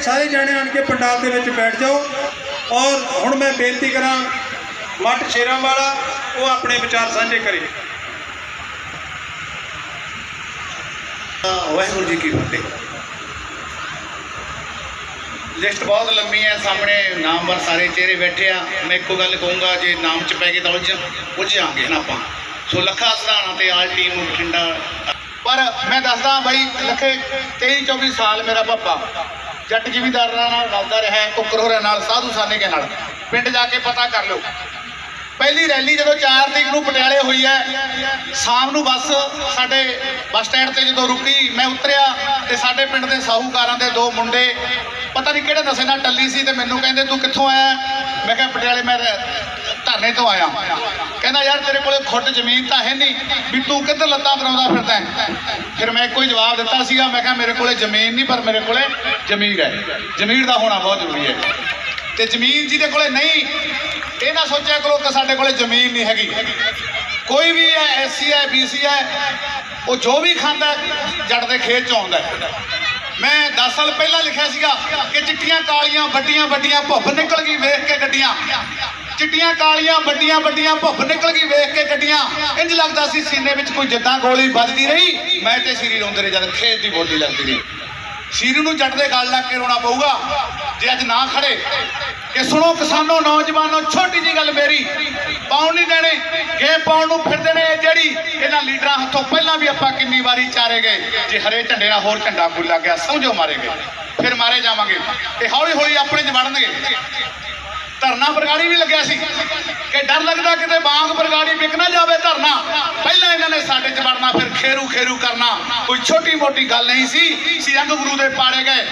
सारे जाने आन के पंडाल के विच बैठ जाओ। और हुण मैं बेनती करा मठ शेरां वाला वो अपने विचार साझे करे। वाहिगुरू जी की फतेह। लिस्ट बहुत लंबी है, सामने नामवर सारे चेहरे बैठे आ। मैं एको गल कहूँगा, जे नाम च पै गए तो उलझ जाएंगे ना आप। सो लखा सराहना ते आल टीम बठिंडा। पर मैं दसदा बई लखे 23-24 साल मेरा पापा जट जिमीदार नाल रलदा रहा है, कुकर होरां नाल, साधु साने के नाल। पिंड जाके पता कर लो, पहली रैली जो 4 तरीक को पटियाले हुई है, शाम को बस साडे बस स्टैंड से जो रुकी, मैं उतरिया तो साडे पिंड के साहूकारां दे 2 मुंडे पता नहीं किहड़े नशे नाल टल्ली सी, ते मैनूं कहंदे तू कित्थों आया? मैं कहा पटियाले मैं धरने तो आया। कहना यार तेरे कोले खुद जमीन तो है नहीं, भी तू किधर लत्तां बनाउंदा फिरदा है? फिर मैं कोई जवाब दिता सीगा, मैं कहा मेरे कोले जमीन नहीं पर मेरे कोले जमीर है। जमीर का होना बहुत जरूरी है। तो जमीन जिहदे कोले नहीं, ये ना सोचा करो कि साडे कोले जमीन नहीं हैगी। कोई भी है, SC है, BC है, वो जो भी खांदा जट दे खेत चों आउंदा है। मैं 10 साल पहला लिखा सीगा कि चिट्टियां कालियां बड्डियां बड्डियां भुभ निकल गई वेख के गड्डियां। चिट्टियां कालियां बड्डियां बड्डियां भुभ निकल गई वेख के गड्डियां। इंज लगदा सी सीने विच कोई जिद्दां गोली ਵੱਜਦੀ रही, मैं ते सीरी रोंदे रहे जद खेत की बोली लगती रही। सीरी नूं जट दे गल लग के रोना पऊगा जे अज ना खड़े। कि सुनो किसानों, नौजवानों, छोटी जी गल मेरी, पाउण नहीं देने गेम पाउण नूं फिरदे ने। जिहड़ी इन्हां लीडरां हत्थों पहलां भी आपां किन्नी वारी चारे गए, जे हरे झंडे नाल होर झंडा कोई लग गया समझो मारे गए, फिर मारे जावांगे। ते हौली हौली अपने च वड़नगे। धरना बरगाड़ी भी लग्या सी कि डर लगता किते बांग बरगाड़ी विक ना जावे धरना। पहला इन्होंने साडे च वड़ना, फिर खेरू खेरू करना, कोई छोटी मोटी गल नहीं सी। रंग गुरु दे पाड़े गए,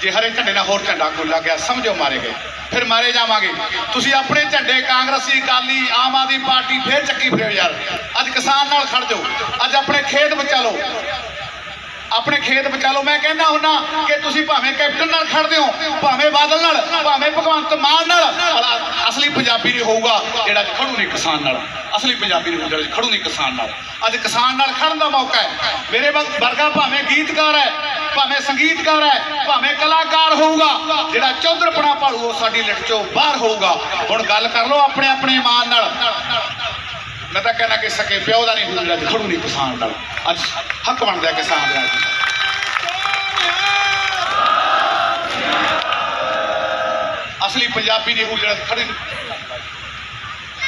जे हरे झंडे नाल होर झंडा कोई लग गया समझो मारे गए, फिर मारे जावांगे। तुसीं अपने झंडे कांग्रेसी, अकाली, आम आदमी पार्टी फिर चक्की फिरो यार। अज किसान नाल खड़ जाओ, अज अपने खेत बचा लो, अपने खेत बचा लो। मैं कहना हुन्ना कि तुसीं भावें कैप्टन नाल खड़दे हो, भावें बादल नाल, भावें भगवंत मान नाल, असली पंजाबी नहीं होऊगा जिहड़ा खड़ू नहीं किसान नाल। असली पंजाबी नहीं होऊगा खड़ू नहीं किसान नाल। अज किसान नाल खड़न दा मौका है। मेरे वर्गा भावें गीतकार है, भावें संगीतकार है, भावें कलाकार होऊगा, जिहड़ा चौधरपना भालू वो साडी लिट चों बाहर होऊगा। हुण गल कर लो अपने अपने मान नाल। मैं तो कहना कि सके प्यो का नहीं हुआ खड़ू नहीं किसान नाल। अज हक बनता किसान का। असली पंजाबी नहीं हुआ खड़ी।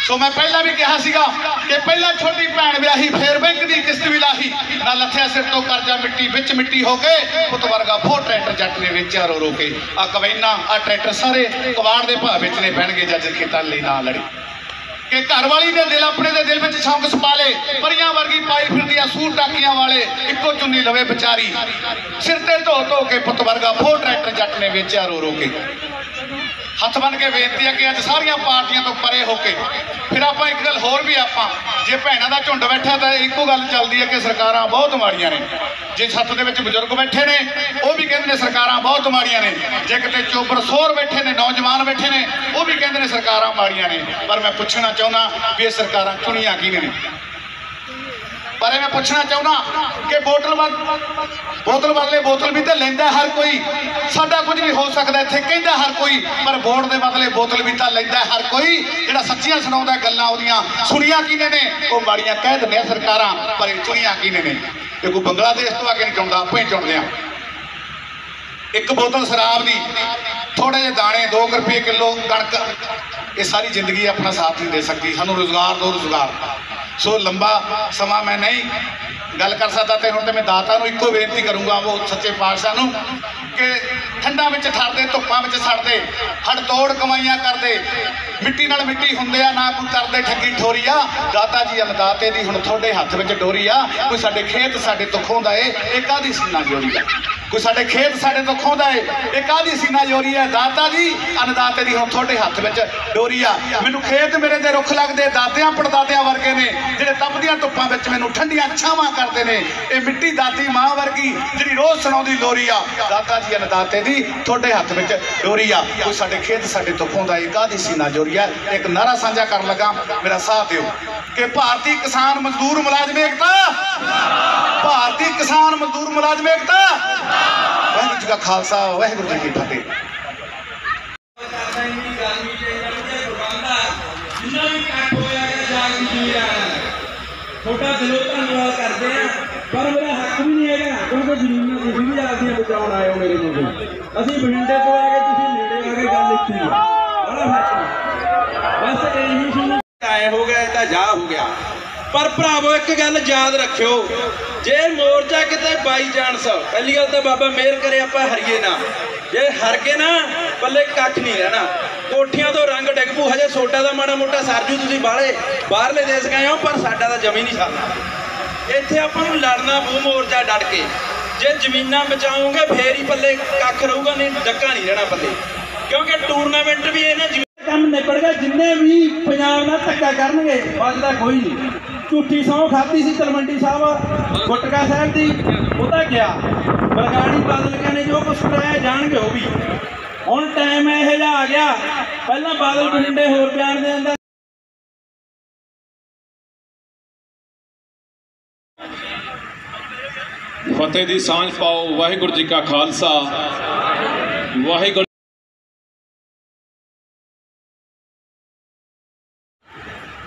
सो मैं पहला भी कहा सीगा कि पहला छोटी भैन ब्याही, फिर बैंक की किस्त भी लाही, ना लथया सिर तो करजा मिट्टी विच मिट्टी हो के, पुत वर्गा फो ट्रैक्टर जट ने वेचा रो रो के। आ कवैना आ ट्रैक्टर सारे कवाड़ के भाव बेचने पैणगे जज खेतां लई ना लड़ी। कि घर वाली ने दिल अपने दे दिल में शौक सपा ले, परियां वर्गी पाई फिरदियां सूट टाकियां वाले, इको चुन्नी लवे बेचारी, सिर ते धो धो के पुत वर्गा फो ट्रैक्टर जट ने वेचा रो रो के। हथ बन के बेनती है कि अज सारिया पार्टियां तो परे होके फिर आप एक गल होर भी आप जे भैनों का झुंड बैठा तो एको गल चलती है कि सरकारां बहुत माड़ियां ने। जे सत्त दे विच बजुर्ग बैठे ने वो भी कहते हैं सरकारां बहुत माड़ियां ने, जे किते चोबर सोर बैठे ने, नौजवान बैठे ने, वो भी कहते हैं सरकारां माड़ियां ने। पर मैं पूछना चाहना भी ये सरकारां चुनियां किहने ने? पर मैं पूछना चाहना कि बोतल बदले बोतल भी तो लेंदा हर कोई। साडा कुछ भी हो सकता इत्थे कहंदा हर कोई, पर वोट के बदले बोतल भी तो लेंदा हर कोई। जिहड़ा सच्चियां सुणाउंदा गल्लां ओहदियां सुनियां किहने ने? वो माड़ियां कह दिंदियां सरकारां, पर चुनियां किहने ने? ते कोई बंगलादेश तो आके नहीं चुनदा, आपां ही चुनदे आ। एक बोतल शराब दी, थोड़े जे दाने, 2 रुपये किलो कणक, ये सारी जिंदगी अपना साथ नहीं दे सकती। सानू रोजगार दो रोजगार। सो लंबा समा मैं नहीं गल कर सकता, तो हुण मैं दाता नूं इक्को बेनती करूँगा, वो सच्चे पातशाह नूं कि ठंडा में ठरदे, धुप्पां में सड़दे, हड़ तोड़ कमाइयां करदे, मिट्टी नाल मिट्टी हुंदे आ, ना कोई करदे ठगी ठोरी आ। दाता जी अन्नदाते दी हुण तुहाडे हत्थ विच डोरी आ। कोई साडे खेत साडे तो खोंदा है, ये काहदी सीना जोरी आ? कोई साडे खेत साडे तो खोंदा है, ये काहदी सीना जोरी है? दाता जी अन्नदाते दी हुण तुहाडे हत्थ विच डोरी आ। मैनूं खेत मेरे दे रुख लगदे दातियां पड़दातियां वर्गे ने, जिहड़े तपदियां धुप्पां विच मैनूं ठंडियां छावां करदे ने। ये मिट्टी दाती मां वर्गी जिहड़ी रोज़ सुणाउंदी लोरी आ। दाता जी राजी अन्नदाते दी थोड़े हथ में डोरी आ कोई साडे खेत साडे तो खोंदा है कादी सीना जोरी है। एक नारा साझा कर लगा मेरा साथ दिओ कि भारतीय किसान मजदूर मुलाजम एकता, भारतीय किसान मजदूर मुलाजम एकता। वाहिगुरू जी का खालसा वाहिगुरू जी की फतेह। छोटा दिलों धन्यवाद करते हैं पर मेरा हक भी नहीं है क्योंकि जमीन तुम भी आपदियां बचाउण आए हो मेरे मुंडे असीं बठिंडे तो आ गए तुसीं नेड़े आ गए गल इत्थे ही बड़ा फर्क बस यही सुनो आए हो गए तो जा हो गया। पर भरावो एक गल याद रखियो जे मोर्चा किते बाई चांस पहली गल तो बाबा मेहर करे आपां हरीए ना जे हर गए ना पल्ले कख नहीं रहना कोठियां तो रंग डिग पू हजे सोडा का माड़ा मोटा सरजू तुसीं बाहरले देश गए हो पर साडा तो जमी नहीं सरना। इत्थे आपां नूं लड़ना पू मोर्चा डट के जे जमीनां बचाओगे फिर ही पल्ले कख रहूगा नहीं डक्का नहीं रहना पल्ले क्योंकि टूरनामेंट भी है ना काम निपड़ गया जिन्ने भी पंजाब नाल धक्का करनगे बचदा कोई नहीं। झूठी सौं खाधी सी तलवंडी साहब गुटका साहब की ਉਹਦਾ ਗਿਆ बरगाड़ी बादल कहने जो कुछ कराया जाणगे वो भी ਹੁਣ टाइम ਇਹੋ ਜਿਹਾ आ गया ਪਹਿਲਾਂ बादल बठिंडे होर बयान ਦੇ ਦਿੰਦਾ फतेह दी सांझ पाओ। वाहिगुरू जी का खालसा वाहिगुरू।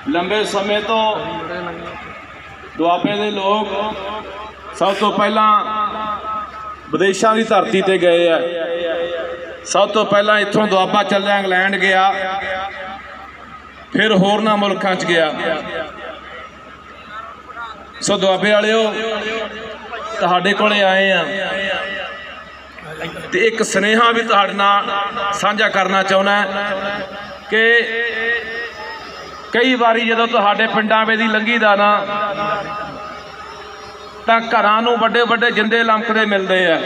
लंबे समय तो दुआबे दे लोग सब तो पहला विदेशों की धरती ते गए है। सब तो पहला इत्थों दुआबा चलिया इंग्लैंड गया फिर होरना मुल्कां च गया। सो दुआबे वालिओ तुहाडे कोले आए हैं तो एक सुनेहा भी तुहाडे नाल साझा करना चाहुंदा कि कई बारी जदों तुहाडे पिंडां दी लंघी दा ना तां घरां नूं वड्डे वड्डे जिंदे लमकदे मिलदे आ।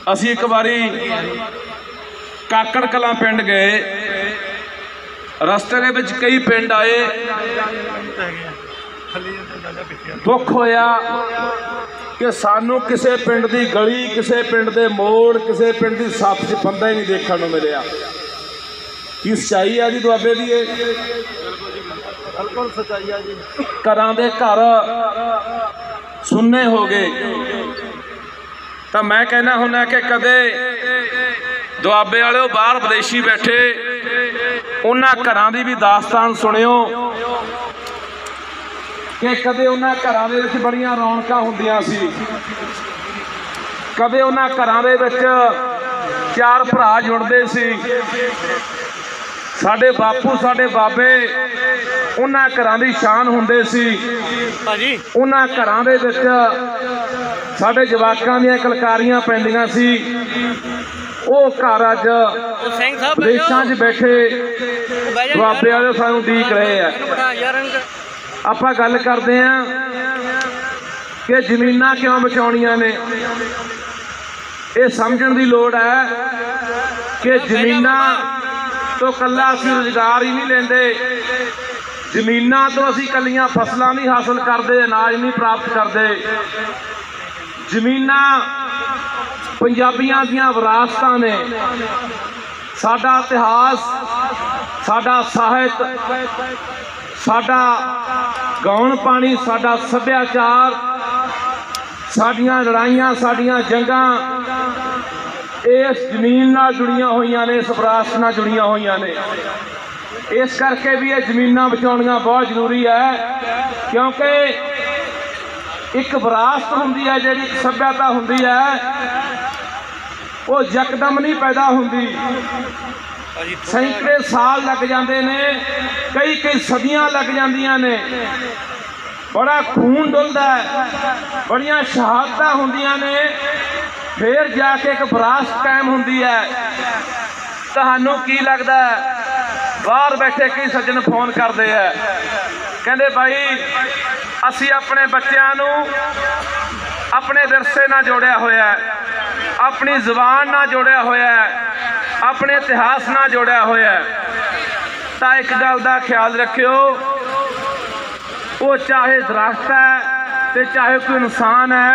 असीं एक बारी काकड़ कलां पिंड गए रस्ते दे विच कई पिंड आए दुख होया कि सानू किसी पिंड की गली किसी पिंड के मोड़ किसी पिंड की सत्त च बंदा ही नहीं देखने को मिलिया। की सच्चाई है जी दुआबे की बिल्कुल सच्चाई है जी। घरां दे घर सुन्ने हो गए तो मैं कहना हुन्ना कि कदे दुआबे वाले बाहर विदेशी बैठे उन्हां घरां दी भी दास्तान सुनियो कि कदे उन्हां घरां दे विच बड़ियां रौनकां हुंदियां सी। कदे उन्हां घरां दे विच चार भरा जुड़दे सी। साडे बापू साडे बाबे उन्हां घरां दी शान हुंदे सी। उन्हां घरां दे विच साडे जवाकां दीयां कलकारियां पैंदियां सी। वो घर अज विदेशां च बैठे दुआबे वाले सानूं उडीक रहे हैं। आपां गल करदे हां कि जमीनां क्यों बचाउणियां ने ये समझण दी लोड़ है कि जमीनां तो कल्ला असीं रोजगार ही नहीं लेंदे। जमीनां तो असीं कल्लियां फसलां नहीं हासिल करते अनाज नहीं प्राप्त करते। जमीनां पंजाबियां दियां विरासतां ने। साडा इतिहास साडा साहित साडा गाउण पानी साडा सभ्याचार साडियां लड़ाइयां साडियां जंगां इस जमीन नाल जुड़ियां होईयां ने, इस विरासत नाल जुड़ियां होईयां ने। इस करके भी ये जमीनां बचाउणियां बहुत जरूरी है क्योंकि एक विरासत हुंदी है जिहड़ी एक सभ्यता हुंदी है वो यकदम नहीं पैदा हुंदी। सैकड़े साल लग जाते ने, कई कई सदियां लग जांदियां ने। बड़ा खून डुलदा है, बड़ियां शहादतां हुंदियां ने, फिर जाके एक विरासत कायम हुंदी है। तुहानूं की लगदा है? बाहर बैठे कई सज्जन फोन करते हैं कहते भाई असी अपने बच्चों नूं अपने विरसे नाल जोड़िया होया है, अपनी जबान नाल जोड़िया होया है, अपने इतिहास नाल जोड़िया होया है। तो एक गल का ख्याल रखियो वो चाहे दरख्त है तो चाहे कोई इंसान है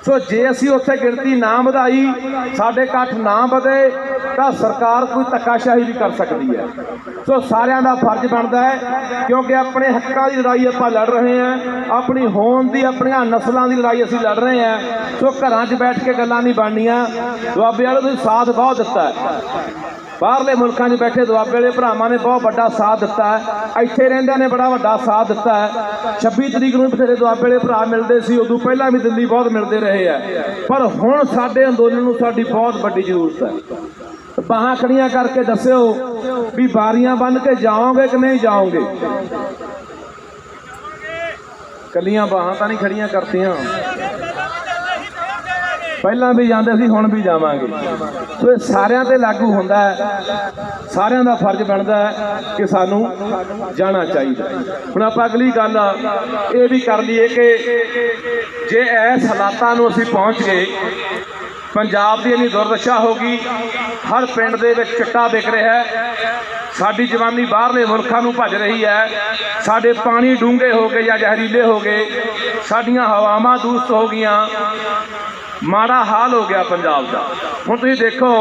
सो जे असी उत्थे गिणती ना वधाई, साडे इकट्ठ ना वधे, तो सरकार कोई धक्काशाही भी कर सकती है। सो सारिਆਂ ਦਾ फर्ज बनता है, क्योंकि अपने हक्कां की लड़ाई आपां लड़ रहे हैं, अपनी होंद की अपनी नस्लों की लड़ाई असीं लड़ रहे हैं। सो घरां 'च बैठ के गल्लां नहीं बननियां। दुआबे वाले तुसीं साथ बहुत दिता है, बाहरले मुल्कों में बैठे दुआबे वाले भरावां ने बहुत बड़ा साथ दिता है, इत्थे रहिंदिਆਂ ने बड़ा वड्डा साथ दिता है। 26 तरीक नूं बथेरे दुआबे वाले भरा मिलते सी, उदों पहलां भी दिल्ली बहुत मिलते रहे हैं, पर हुण साडे अंदोलन नूं साडी बहुत वड्डी जरूरत है। बाहां खड़ियां करके दस्सिओ भी बारियां बन के जाओगे कि नहीं जाओगे। कलियां बाहां तां नहीं खड़ियां करतियां, पहलां भी जाते सी, हुण भी जावांगे। सो सारिਆਂ ते लागू हुंदा है, सारिਆਂ दा फर्ज बनता है कि सानू जाना चाहिए। हुण आपां अगली गल ये भी कर लईए कि जे इस हालातां नूं असीं पहुँच गए, पंजाब की इन्नी दुर्दशा होगी, हर पिंड दे विच चिट्टा विक रहा है, साडी जवानी बाहरले मुल्कां नूं भज रही है, साडे पानी डूंगे हो गए या जहरीले हो गए, साडियां हवावां दूषित हो गईयां, माड़ा हाल हो गया पंजाब का। हुण तुसीं देखो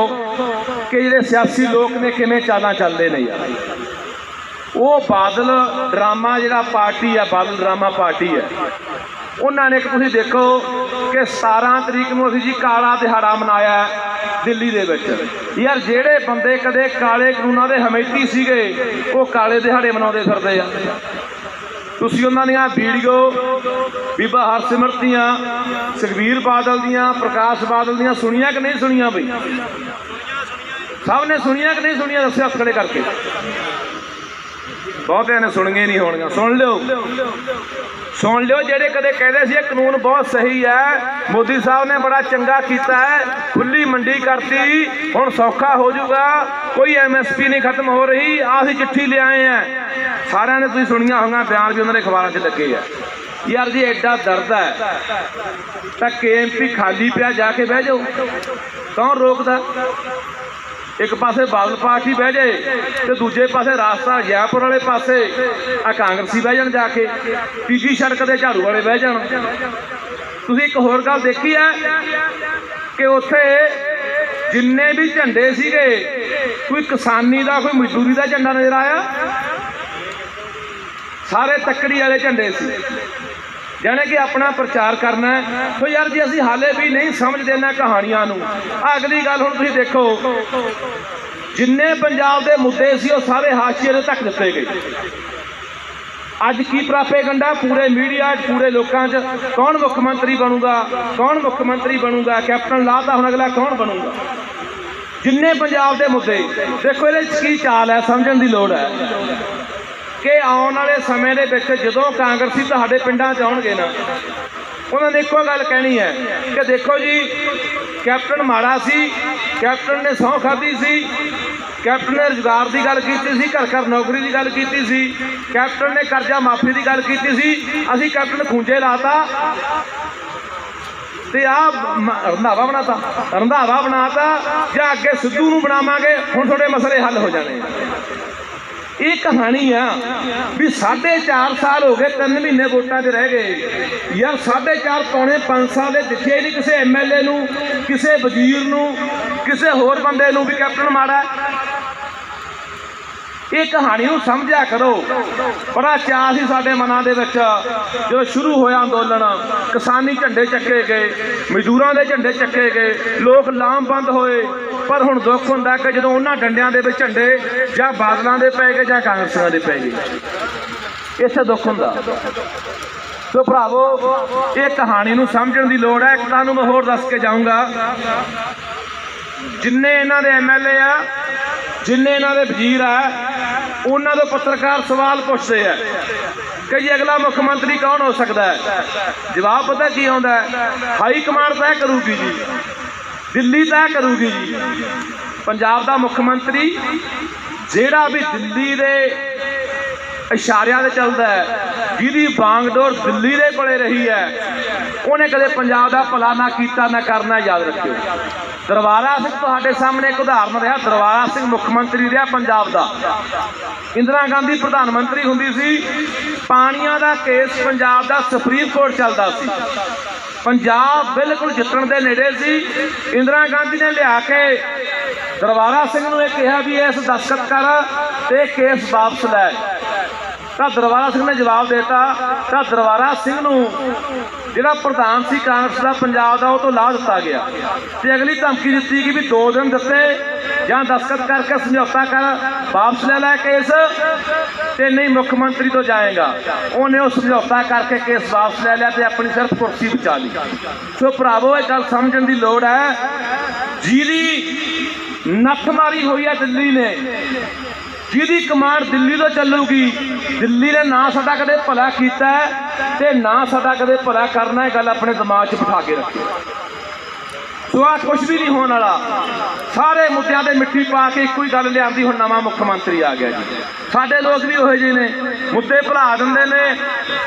कि जिहड़े सियासी लोग ने किवें चालां चलदे ने यार, वो बादल ड्रामा जिहड़ा पार्टी है, बादल ड्रामा पार्टी है, उन्होंने एक तुसीं देखो कि 17 तरीक नूं असीं जी काला दिहाड़ा मनाया दिल्ली दे विच। यार जिहड़े बंदे कदे काले कानूनां दे हमेती सीगे, वो काले दिहाड़े मनाउंदे फिरदे आ। तुसीं उन्हां दीयां वीडियो बीबा हरसिमरत दीयां, सुखबीर बादल दीयां, प्रकाश बादल दीयां सुनिया कि नहीं सुनिया? बई सब ने सुनिया कि नहीं सुनिया? दस्सो हत्थ खड़े करके। बहुतिਆਂ ने सुनिया नहीं होणियां, सुन लिओ जेडे कदे कहते सी कानून बहुत सही है, मोदी साहब ने बड़ा चंगा किया है, खुली मंडी करती, हुण सौखा हो जाऊगा, कोई MSP नहीं खत्म हो रही, असीं चिट्ठी ले आए हैं। सारिਆਂ ने तुसीं सुनिया होंगे, बयान भी उन्होंने अखबारों 'च लगे है। यार जी एडा दर्द है तो KMP खाली पिया, जाके बह जाओ, कौन रोकदा? एक पासे बादल पार्टी बह जाए तो दूजे पासे रास्ता जयपुर वाले पासे आ कांग्रेसी बह जान, जाके तीजी सड़क के झाड़ू वाले बह जान। तुसीं एक होर गल देखी है कि उत्थे जिन्ने भी झंडे सीगे, कोई किसानी का कोई मजदूरी का झंडा नजर आया? सारे तकड़ी वाले झंडे सी, जाने कि अपना प्रचार करना है। तो यार जी असीं हाले भी नहीं समझ देना कहानियां नूं। अगली गल हुण तुसीं देखो, जिन्ने पंजाब दे मुद्दे सी वो सारे हाशिए ते ढक दिते गए। अज की प्रापेगंडा पूरे मीडिया पूरे लोगों च, कौन मुख्यमंत्री बनूगा, कौन मुख्यमंत्री बनूगा, कैप्टन लाता हुण अगला कौन बनूगा। जिन्ने पंजाब दे मुद्दे देखो, इहदे च की चाल है, समझण दी लोड़ है कि आने वाले समय के जो कांग्रेसी तुहाडे पिंडां च आउणगे ना, उन्होंने एको गल कहनी है कि देखो जी कैप्टन माड़ा सी, कैप्टन ने सौं खाधी सी, कैप्टन ने रोजगार की गल की सी, घर घर नौकरी की गल की सी, कैप्टन ने कर्जा माफी की गल की सी, असीं कैप्टन खूंजे लाता ते आ रंधावा बनाता, जां अगे सिद्धू नूं बनावांगे, हुण तुहाडे मसले हल हो जाने। ये कहानी है भी 4.5 साल हो गए, 3 महीने वोटां 'च रह गए यार, 4.5 पौने 5 साल दे दिखे ही नहीं किसी MLA नूं, किसी वजीर नूं, किसी होर बंदे नूं भी कैप्टन माड़ा। ये कहानी नूं समझिया करो। बड़ा चाह सी साडे मनां दे विच जो शुरू होया अंदोलन, किसानी झंडे चक्के गए, मजदूरां दे झंडे चक्के गए, लोग लामबंद होए, पर हुण दुख हुंदा कि जदों उन्हां डंडियां दे विच झंडे जां बादलां दे पै गए जां कांग्रेसियां दे पै गए, इत्थे दुख हुंदा। तो भरावो ये कहानी नूं समझण दी लोड़ है। एक तुहानूं मैं होर दस के जाऊँगा, जिन्ने इन्हां दे MLA आ, जिन्ने इन्हां दे वजीर आ, उन्हां दे पत्रकार सवाल पूछते हैं कि जी अगला मुख्यमंत्री कौन हो सकता है। जवाब पता की आउंदा है, हाई कमांड तय करूगी जी, दिल्ली तय करूगी जी। पंजाब का मुख्यमंत्री जिहड़ा भी दिल्ली दे इशारियां ते चलदा है, जिहदी बांगडोर दिल्ली दे कोले रही है, उन्हें कदे पंजाब का भला ना कीता ना करना, याद रखियो। दरबारा सिंह तुहाडे सामने एक उदाहरण रहा, दरबारा सिंह मुख्यमंत्री रहा पंजाब का, इंदिरा गांधी प्रधानमंत्री हुंदी सी, पानियां दा केस पंजाब का सुप्रीम कोर्ट चलदा सी, पंजाब बिल्कुल जितण दे नेड़े सी। इंदिरा गांधी ने लिया के दरबारा सिंह नूं यह कहा भी इस दस्तखत कर ते केस वापस लै। तो दरबारा सिंह ने जवाब देता। तो दरबारा सिंह नूं जिहड़ा प्रधान सी कांग्रेस का पंजाब का, तो ला दिता गया ते अगली धमकी दी कि भी 2 दिन दिते जां दस्तखत करके समझौता कर वापस ले लै केस, ते नहीं मुख्यमंत्री तो जाएगा। उन्हें उस समझौता करके केस वापस ले लिया ते अपनी सिर्फ कुर्सी बचा ली। सो भरावो एक गल समझण दी लोड़ है, जिहदी नत्थ मारी हुई है दिल्ली ने, जिहदी कमांड दिल्ली तो चलूगी, दिल्ली ने ना साडा कदे भला कीता है ते ना साडा कदे भला करना है, गल अपने दिमाग 'च बिठा के रखियो। सो आ कुछ भी नहीं होने वाला। सारे मुद्दों से मिट्टी पा के एक ही गल लियांदी, हुण नवां मुख्यमंत्री आ गया जी। साडे लोग भी उहो जिहे ने, मुद्दे भुला दिंदे ने,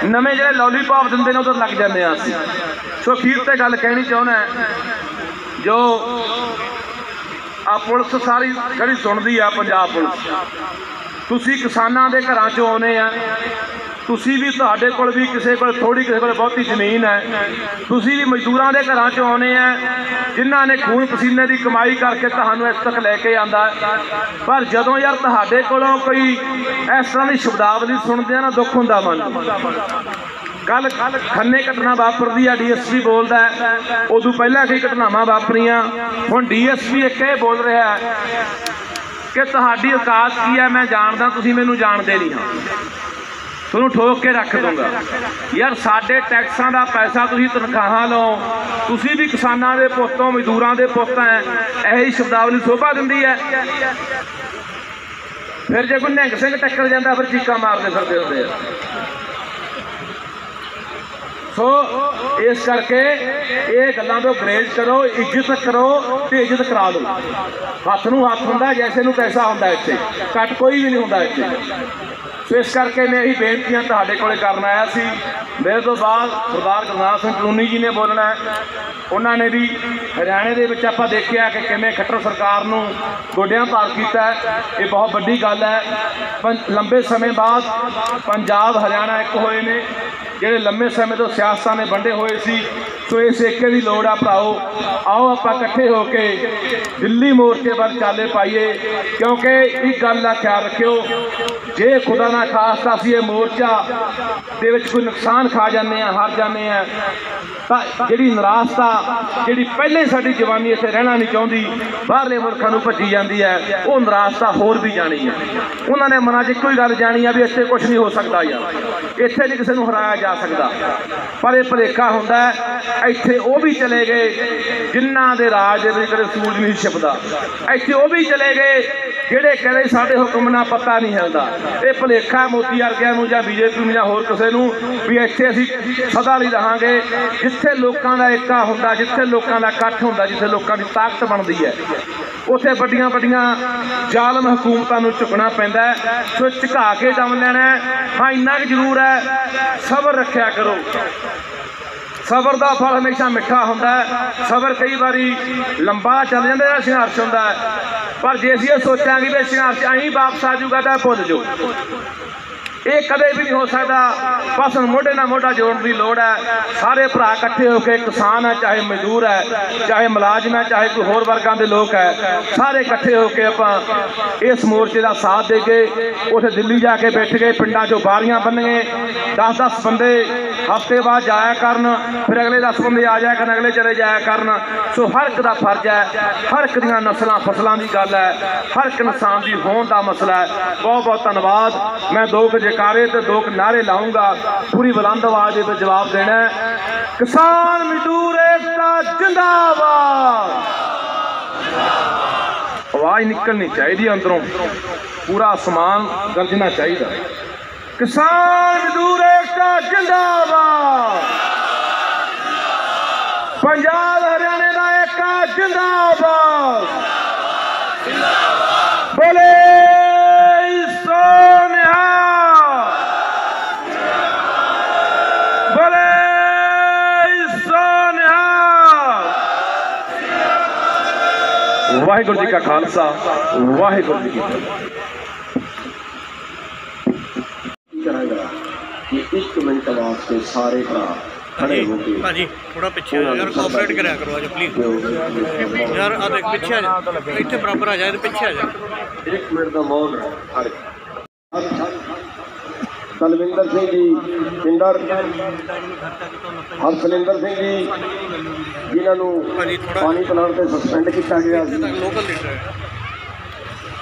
नवें जिहड़े लॉलीपॉप दिंदे ने उधर लग जांदे आ असीं। सो अखीर ते गल कहनी चाहुंदा जो आ पुलिस सारी जिहड़ी सुणदी आ पंजाब पुलिस, तुसीं किसानां दे घरां चों आउणे आ, तुसीं भी तुहाडे कोल भी किसी कोल थोड़ी किसी कोल बहुती जमीन है, तुसीं भी मजदूरां दे घरां चों आउणे आ जिन्हां ने खून पसीने की कमाई करके तुहानूं इस तक लैके आंदा। पर जदों यार तुहाडे कोलों कोई इस तरह की शब्दावली सुणदे आ ना, दुख हुंदा मन। कल खन्ने घटना वापरदी है, DSP बोलता है, उदों पहला कई घटनावां वापरियां, हुण DSP एक ये बोल रहा है कि तुहाडी औकात की है, मैं जानदा तुसीं मैनूं जाणदे नहीं हो, तुहानूं ठोक के रख दूंगा। यार साडे टैक्सां दा पैसा तुसीं तनखाहां लो, तुसीं भी किसानां दे पुत्तों मजदूरां दे पुत्त हैं, यही शब्दावली शोभा दिंदी है। फिर जे कोई निहंग सिंह टक्कर जांदा फिर चीकां मारदे फिरदे हुंदे आ। सो इस करके ये गल्लां तो गरेज करो, इज्जत करो तो इज्जत करा लो। हथ नूं हथ हुंदा, जैसे नूं तैसा हुंदा, इत्थे घट कोई भी नहीं हुंदा इत्थे। सो इस करके मैं यही बेनतियां तुहाडे कोले करन आया सी। मेरे तो बाद सरदार गुरनाम सिंह कलूनी जी ने बोलना है। उन्होंने भी हरियाणे दे विच आपां देखिआ कि किवें खट्टर सरकार नूं गोडियां भार कीता है। ये बहुत वड्डी गल है। लंबे समय बाद पंजाब हरियाणा एक होए ने, ਜਿਹੜੇ लंबे समय तो सियासतां ने वंडे हुए सी। सो इस एके की लोड़ आ भराओ, आओ आप इकट्ठे होके दिल्ली मोर्चे पर चाले पाइए, क्योंकि एक गल का ख्याल रखियो, जे खुदा ना खास्ता असीं ये मोर्चा दे विच कोई नुकसान खा जाने, हार जाने, तो जिहड़ी निराशता जिहड़ी पहले ही साडी जवानी इत्थे रहना नहीं चाहुंदी, बाहरले मुल्कां नूं भज्जी जांदी है, वो निराशता होर भी जानी है। उन्होंने मनां 'च इक्को ही गल जानी है भी इत्थे कुछ नहीं हो सकता, यार इत्थे नहीं किसी नूं हराया जा सकता। पर यह भुलेखा हुंदा है, इत्थे वो भी चले गए जिन्हां दे राज दे विच कदे सूरज नहीं छिपदा, इत्थे वो भी चले गए जिहड़े कहदे साडे हुक्म नाल पता नहीं हिलदा। ये भुलेखा मोदी वर्गिआं नूं जां BJP नूं जां होर किसे नूं भी इत्थे असीं सदा लई रहांगे। जिथे लोगों का एका हुंदा, जिथे लोगों का इकट्ठ हुंदा, जिथे लोगों की ताकत बनती है, उत्थे वड्डियां वड्डियां जालम हुकूमतां नूं झुकना पैंदा है। सो झुका के दम लैणा है। हाँ इन्ना कि जरूर है, सबर रखिया करो। सबर का फल हमेशा मिठा होंदा है। सबर कई बारी लंबा चल जाता है, संघर्ष होंदा है, पर जे असीं सोचां कि भी संघर्ष अहीं वापस आ जाऊगा तो भुल जाओ, ये कदे भी नहीं हो सकता। बस मोढे नाल मोढा जोड़न की लोड़ है। सारे भरा इकट्ठे होकर, किसान है चाहे मजदूर है, चाहे मुलाजम है, चाहे कोई होर वर्गां दे लोग है, सारे इकट्ठे होकर आपां इस मोर्चे का साथ दे के उत्थे दिल्ली जाके बैठ गए, पिंडां चों बारियां बन्निए, 10-10 बंदे हफ्ते बाद जाया करन, फिर अगले 10 बंदे आ जाया करन, अगले चले जाया करन। सो हर एक का फर्ज है, हर एक दियां नस्लां फसलों की गल है, हर एक इंसान की होंद का मसला है। बहुत बहुत धन्यवाद। मैं 2 जयकारे तो 2 नारे लाऊंगा, पूरी बुलंद आवाज में जवाब देना है। किसान मजदूर एकता जिंदाबाद। आवाज निकलनी चाहिए अंदरों, पूरा आसमान गरजना चाहिए। किसान मजदूर एकता जिंदाबाद। पंजाब हरियाणे का एकता जिंदाबाद। बोले वाहिगुरू जी का खालसा, वाहिगुरू जी की कि 1 मिनट वास्ते सारे भरा खड़े होके भाजी थोड़ा पीछे आ जाओ यार, कोऑपरेट करा करो आज प्लीज यार। आ देख पीछे आ जा, इतने बराबर आ जाए तो पीछे आ जा। 1 मिनट का मौन हर तलविंदर सिंह जी पिंडर, हरसलिंदर सिंह जी जिन्होंने पानी पिलाने से सस्पेंड किया गया। लोकल लीडर है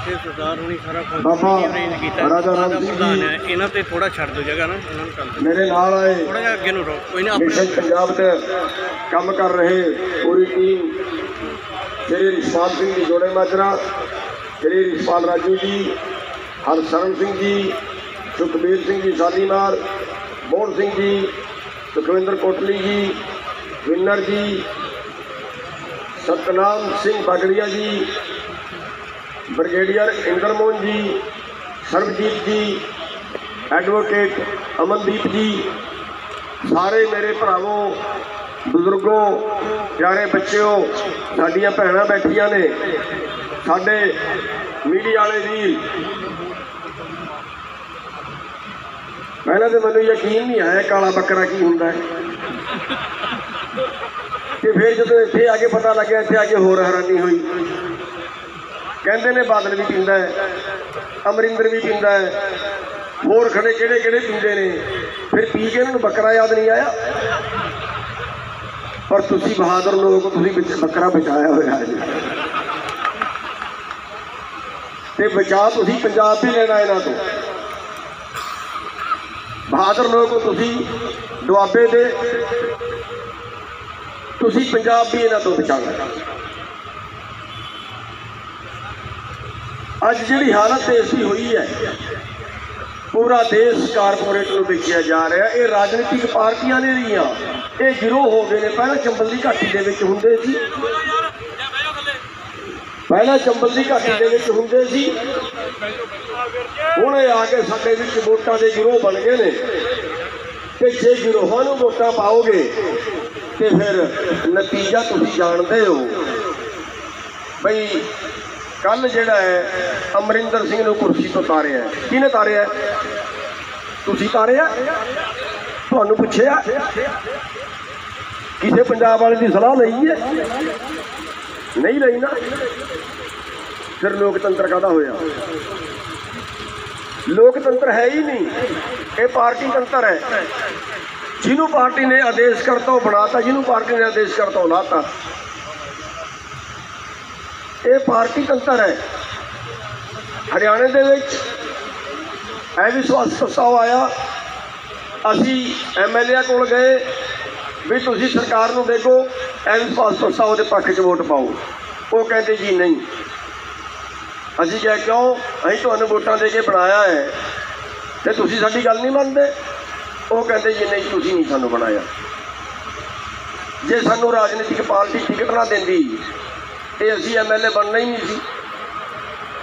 ਇਹ ਸਰਦਾਰ ਹੁਣੀ ਸਾਰਾ ਕੁਝ ਬਾਬਾ ਅਰੇਂਜ ਕੀਤਾ। ਰਾਜਾ ਰਾਮ ਸਿੰਘ ਪ੍ਰਧਾਨ ਜੀ ਹੈ, ਇਹਨਾਂ ਤੇ ਥੋੜਾ ਛੱਡ ਦਿਓ ਜਗ੍ਹਾ ਨਾ, ਇਹਨਾਂ ਨੂੰ ਕਰ ਦਿਓ मेरे नाल आए ਥੋੜਾ ਜਿਹਾ ਅੱਗੇ ਨੂੰ ਰੋ, ਕੋਈ ਨਾ मिशन ਆਪਣੇ पंजाब से काम कर रहे पूरी टीम, श्री रिशपाल सिंह जी जोड़े माजरा, श्री रिशपाल राजू जी, हरशरण सिंह जी, सुखबीर सिंह जी शालीमार, मोहन सिंह जी, सुखविंदर कोटली जी, विनर जी, सतनाम सिंह बागड़िया जी, ब्रिगेडियर इंद्रमोहन जी, सर्वजीत जी, एडवोकेट अमनदीप जी, सारे मेरे भरावों बुजुर्गों प्यारे बच्चों साडियां भैणां बैठियां ने, साडे मीडिया वाले भी पहले तो मैनूं यकीन नहीं आया काला बकरा की हुंदा है, ते फिर जदों इत्थे आके पता लग्या, इत्थे आके होर हैरानी हुई। कहते ने बादल भी पींदा है, अमरिंदर भी पींदा है, होर खड़े किहड़े किहड़े पींदे ने, फिर पी के इन्होंने बकरा याद नहीं आया। पर तुसी बहादुर लोग, तुसी बकरा बचाया होया है ते बचा तुसी पंजाब भी लेना इन्हां तो। बहादुर लोग तुसी दुआबे दे, तुसी पंजाब भी इन्हां तो बचाना। अज जी हालत देश की हुई है, पूरा देश कारपोरेट में बेचिया जा रहा है। ये राजनीतिक पार्टियां ने रही, ये गिरोह हो गए हैं। पहले चंबल की घाटी के होंगे सी, पहले चंबल की घाटी के होंगे सी, हुण आके साडे विच वोटां दे गिरोह बन गए ने। ते जे गिरोहां नूं वोटां पाओगे तो फिर नतीजा तुसीं जानते हो बई। कल जिहड़ा है अमरिंदर सिंह नूं कुर्सी तो तारिया, किहने तारिया? तुसीं तारिया, तुहानूं पुछिया? किसी पंजाब वाले की सलाह लई है? नहीं लई ना, फिर लोकतंत्र काहदा होया? लोकतंत्र है ही नहीं, ये पार्टी तंत्र है। जिन्हों पार्टी ने आदेश करता बनाता, जिन्हों पार्टी ने आदेश करता लाता, ये पार्टी तंत्र है। हरियाणे दे विच अविश्वास प्रस्ताव आया, असी MLA कोल गए भी तुसी सरकार नूं देखो, अविश्वास प्रस्ताव के पक्ष च वोट पाओ। वो कहते जी नहीं। असी क्या क्यों, असीं तुहानूं वोटां दे के बनाया है तो तुसी साडी गल नहीं मनदे? वो कहते जी नहीं, तुसी नहीं सानूं बनाया। जे सानूं राजनीतिक पार्टी टिकट ना देंदी तो असी MLA बनना ही नहीं सी।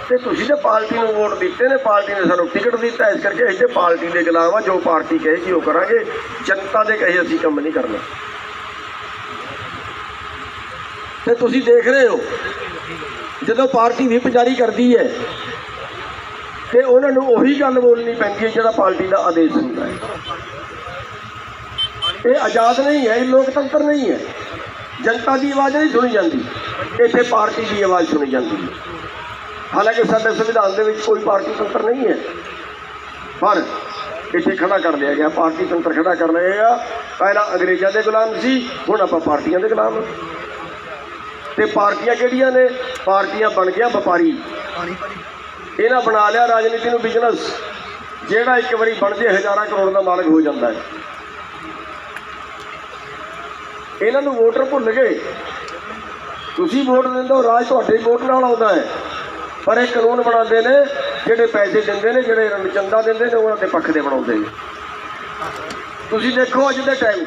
तो तुसी तो पार्टी को वोट दिते ने, पार्टी ने सानूं टिकट दिता, इस करके असीं पार्टी के खिलाफ आ। जो पार्टी कहेगी वो करांगे, जनता के कहे असीं काम नहीं करना। तो तुसी देख रहे हो जो पार्टी विप जारी करती है तो उन्होंने उही गल बोलनी पैंदी है जिहड़ा पार्टी का आदेश होंदा है। ये आज़ाद नहीं है, लोकतंत्र नहीं है। जनता की आवाज़ नहीं सुनी जाती, इत्थे पार्टी की आवाज़ सुनी जाती है। हालांकि साडे संविधान दे विच कोई पार्टी तंत्र नहीं है, पर इत्थे खड़ा कर दिया गया, पार्टी तंत्र खड़ा कर लिया गया। पहला अंग्रेज़ों के गुलाम सी, हुण आपां पार्टियां दे गुलाम। ते पार्टियां किहड़ियां ने? पार्टियां बन गया व्यापारी। इन्हां बना लिया राजनीति नूं बिजनस, जिहड़ा एक बारी बन जाए हज़ारां करोड़ का मालक हो जाता है। इन्हां नूं वोटर भुल गए। तुसीं वोट दिंदे हो, राज तुहाडे वोट नाल आउंदा है, पर एक कानून बनाते हैं जिहड़े पैसे देंदे ने, जिहड़े चंदा देंदे ने, उन्हां दे पक्ष दे बनाउंदे ने। तुसीं देखो अज दे टाइम,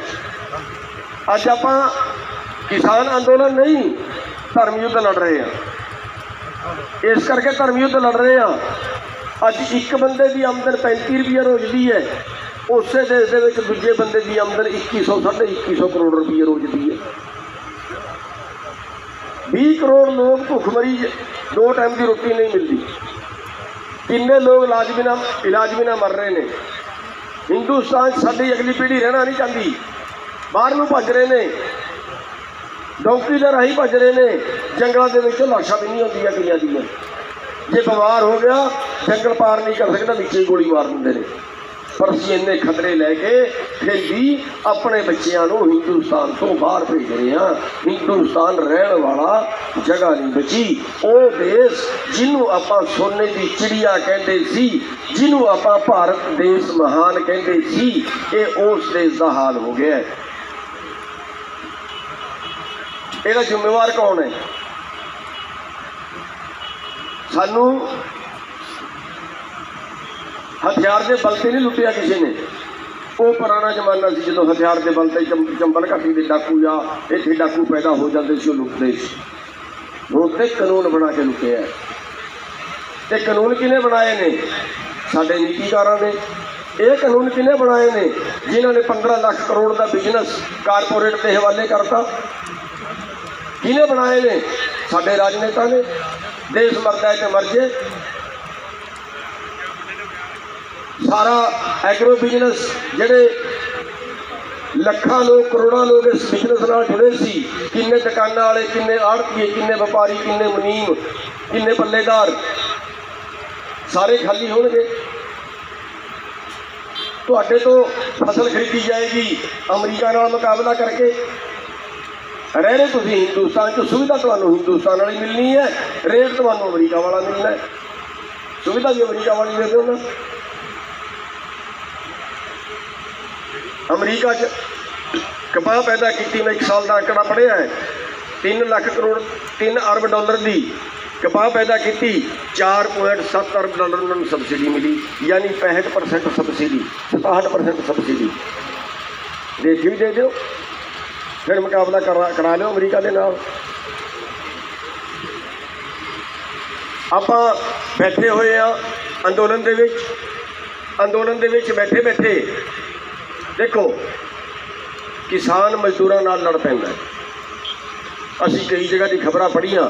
अज आपां किसान अंदोलन नहीं, धर्म युद्ध लड़ रहे हैं। इस करके धर्म युद्ध लड़ रहे हैं। अज एक बंदे की आमदन 35 रुपये रोज की है, उस देश के दूजे बंदे की आमदन 2100 साढ़े 2100 करोड़ रुपये रोज की है। 20 करोड़ लोग भुखमरी, 2 टाइम की रोटी नहीं मिलती। किन्ने लोग इलाज बिना मर रहे हैं। हिंदुस्तान साडी अगली पीढ़ी रहना नहीं चाहती। ਬਾਹਰ ਨੂੰ ਭੱਜ ਰਹੇ ਨੇ, ਡੌਂਕੀ ਦੇ ਰਾਹੀਂ ਭੱਜ ਰਹੇ ਨੇ। ਜੰਗਲਾਂ ਦੇ ਵਿੱਚੋਂ ਲਾਸ਼ਾਂ ਵੀ ਨਹੀਂ ਹੁੰਦੀਆਂ ਕਈਆਂ ਦੀਆਂ। ਜੇ ਬਿਮਾਰ ਹੋ ਗਿਆ ਜੰਗਲ ਪਾਰ ਨਹੀਂ ਕਰ ਸਕਦਾ, ਵਿੱਚ ਹੀ ਗੋਲੀ ਮਾਰ ਦਿੰਦੇ ਨੇ। ਪਰ ਅਸੀਂ ਇੰਨੇ ਖਤਰੇ ਲੈ ਕੇ ਫਿਰ ਵੀ ਆਪਣੇ ਬੱਚਿਆਂ ਨੂੰ ਹਿੰਦੁਸਤਾਨ ਤੋਂ ਬਾਹਰ ਭੇਜ ਰਹੇ ਹਾਂ। ਹਿੰਦੁਸਤਾਨ ਰਹਿਣ ਵਾਲਾ ਜਗ੍ਹਾ ਨਹੀਂ ਬਚੀ। ਉਹ ਦੇਸ਼ ਜਿਹਨੂੰ ਆਪਾਂ ਸੋਨੇ ਦੀ ਚਿੜੀਆ ਕਹਿੰਦੇ ਸੀ, ਜਿਹਨੂੰ ਆਪਾਂ ਭਾਰਤ ਦੇਸ਼ ਮਹਾਨ ਕਹਿੰਦੇ ਸੀ, ਇਹ ਉਸ ਦੇਸ਼ ਦਾ ਹਾਲ ਹੋ ਗਿਆ ਹੈ। ਇਹਦਾ ਜ਼ਿੰਮੇਵਾਰ ਕੌਣ ਹੈ? ਸਾਨੂੰ ਹਥਿਆਰ ਦੇ ਬਲ 'ਤੇ ਨਹੀਂ ਲੁੱਟਿਆ ਕਿਸੇ ਨੇ। ਉਹ ਪੁਰਾਣਾ ਜ਼ਮਾਨਾ ਸੀ ਜਦੋਂ ਹਥਿਆਰ ਦੇ ਬਲ 'ਤੇ ਚੰਬਲ ਘਾਟੀ ਦੇ ਡਾਕੂ ਜਾਂ ਇੱਥੇ ਡਾਕੂ ਪੈਦਾ ਹੋ ਜਾਂਦੇ ਸੀ, ਉਹ ਲੁੱਟਦੇ ਸੀ। ਹੁਣ ਤੇ ਕਾਨੂੰਨ ਬਣਾ ਕੇ ਲੁੱਟਿਆ। ਤੇ ਕਾਨੂੰਨ ਕਿਹਨੇ ਬਣਾਏ ਨੇ? ਸਾਡੇ ਨੀਤੀਕਾਰਾਂ ਨੇ। ਇਹ ਕਾਨੂੰਨ ਕਿਹਨੇ ਬਣਾਏ ਨੇ? ਜਿਨ੍ਹਾਂ ਨੇ 15 ਲੱਖ ਕਰੋੜ ਦਾ ਬਿਜ਼ਨਸ ਕਾਰਪੋਰੇਟ ਦੇ ਹਵਾਲੇ ਕਰਤਾ। ਕਿਹਨੇ ਬਣਾਏ ਨੇ? ਸਾਡੇ ਰਾਜਨੇਤਾ ਨੇ। ਦੇਸ਼ ਮਰਦਾ ਹੈ ਤੇ ਮਰ ਜੇ। ਸਾਰਾ ਐਗਰੋ ਬਿਜ਼ਨਸ, ਜਿਹੜੇ ਲੱਖਾਂ ਲੋਕ ਕਰੋੜਾਂ ਲੋਕ ਇਸ ਬਿਜ਼ਨਸ ਨਾਲ ਜੁੜੇ ਸੀ, ਕਿੰਨੇ ਦੁਕਾਨਾਂ ਵਾਲੇ, ਕਿੰਨੇ ਆੜ੍ਹਤੀਏ, ਕਿੰਨੇ ਵਪਾਰੀ, ਕਿੰਨੇ ਮੁਨੀਮ, ਕਿੰਨੇ ਪੱਲੇਦਾਰ, ਸਾਰੇ ਖਾਲੀ ਹੋਣਗੇ। ਤੁਹਾਡੇ ਤੋਂ ਫਸਲ ਖਰੀਦੀ ਜਾਏਗੀ ਅਮਰੀਕਾ ਨਾਲ ਮੁਕਾਬਲਾ ਕਰਕੇ। ਰਹਿ ਰਹੇ ਤੁਸੀਂ ਹਿੰਦੁਸਤਾਨ 'ਚ, ਸੁਵਿਧਾ ਤੁਹਾਨੂੰ ਹਿੰਦੁਸਤਾਨ ਵਾਲੀ ਮਿਲਣੀ ਹੈ, ਰੇਟ ਤੁਹਾਨੂੰ ਅਮਰੀਕਾ ਵਾਲਾ ਮਿਲਣਾ ਹੈ। ਸੁਵਿਧਾ ਵੀ ਅਮਰੀਕਾ ਵਾਲੀ ਦੇ ਦਿਓ ਨਾ। ਅਮਰੀਕਾ 'ਚ ਕਪਾਹ ਪੈਦਾ ਕੀਤੀ, ਮੈਂ 1 ਸਾਲ ਦਾ ਅੰਕੜਾ ਪੜ੍ਹਿਆ ਹੈ, 3 ਲੱਖ ਕਰੋੜ 3 ਅਰਬ ਡਾਲਰ ਦੀ ਕਪਾਹ ਪੈਦਾ ਕੀਤੀ। 4.7 ਅਰਬ ਡਾਲਰ ਉਹਨਾਂ ਨੂੰ ਸਬਸਿਡੀ ਮਿਲੀ, ਯਾਨੀ 65% ਸਬਸਿਡੀ, 67% ਸਬਸਿਡੀ। ਦੇਖ ਵੀ ਦੇ ਦਿਓ, ਫਿਰ ਮੁਕਾਬਲਾ ਕਰਾ ਲਿਓ ਅਮਰੀਕਾ ਦੇ ਨਾਲ। ਆਪਾਂ ਬੈਠੇ ਹੋਏ ਆ ਅੰਦੋਲਨ ਦੇ ਵਿੱਚ। ਅੰਦੋਲਨ ਦੇ ਵਿੱਚ ਬੈਠੇ ਬੈਠੇ ਦੇਖੋ ਕਿਸਾਨ ਮਜ਼ਦੂਰਾਂ ਨਾਲ ਲੜ ਪੈਂਦਾ। ਅਸੀਂ ਕਈ ਜਗ੍ਹਾ ਦੀ ਖਬਰਾਂ ਪੜ੍ਹੀਆਂ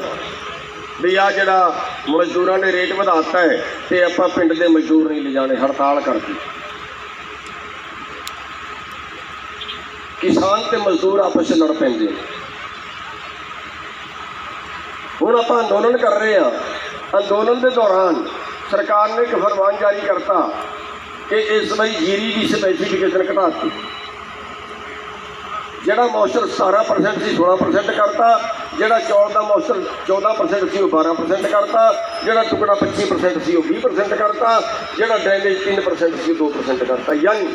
ਵੀ ਆਹ ਜਿਹੜਾ ਮਜ਼ਦੂਰਾਂ ਨੇ ਰੇਟ ਵਧਾ ਦਿੱਤਾ ਹੈ ਅਤੇ ਆਪਾਂ ਪਿੰਡ ਦੇ ਮਜ਼ਦੂਰ ਨਹੀਂ ਲਿਜਾਣੇ, ਹੜਤਾਲ ਕਰਕੇ। ਕਿਸਾਨ ਤੇ ਮਜ਼ਦੂਰ ਆਪਸ 'ਚ ਲੜ ਪੈਂਦੇ। ਹੁਣ ਆਪਾਂ ਅੰਦੋਲਨ ਕਰ ਰਹੇ ਹਾਂ। ਅੰਦੋਲਨ ਦੇ ਦੌਰਾਨ ਸਰਕਾਰ ਨੇ ਇੱਕ ਫਰਮਾਨ ਜਾਰੀ ਕਰਤਾ ਕਿ ਇਸ ਵਾਰੀ ਜੀਰੀ ਦੀ ਸਪੈਸੀਫਿਕੇਸ਼ਨ ਘਟਾ ਦਿੱਤੀ। ਜਿਹੜਾ ਮੌਸਰ 17% ਸੀ 16% ਕਰਤਾ, ਜਿਹੜਾ ਚੌਲ ਦਾ ਮੌਸਰ 14% ਸੀ ਉਹ 12% ਕਰਤਾ, ਜਿਹੜਾ ਟੁਕੜਾ 25% ਸੀ ਉਹ 20% ਕਰਤਾ, ਜਿਹੜਾ ਡਰੇਨੇਜ 3% ਸੀ ਉਹ 2% ਕਰਤਾ। ਯਾਨੀ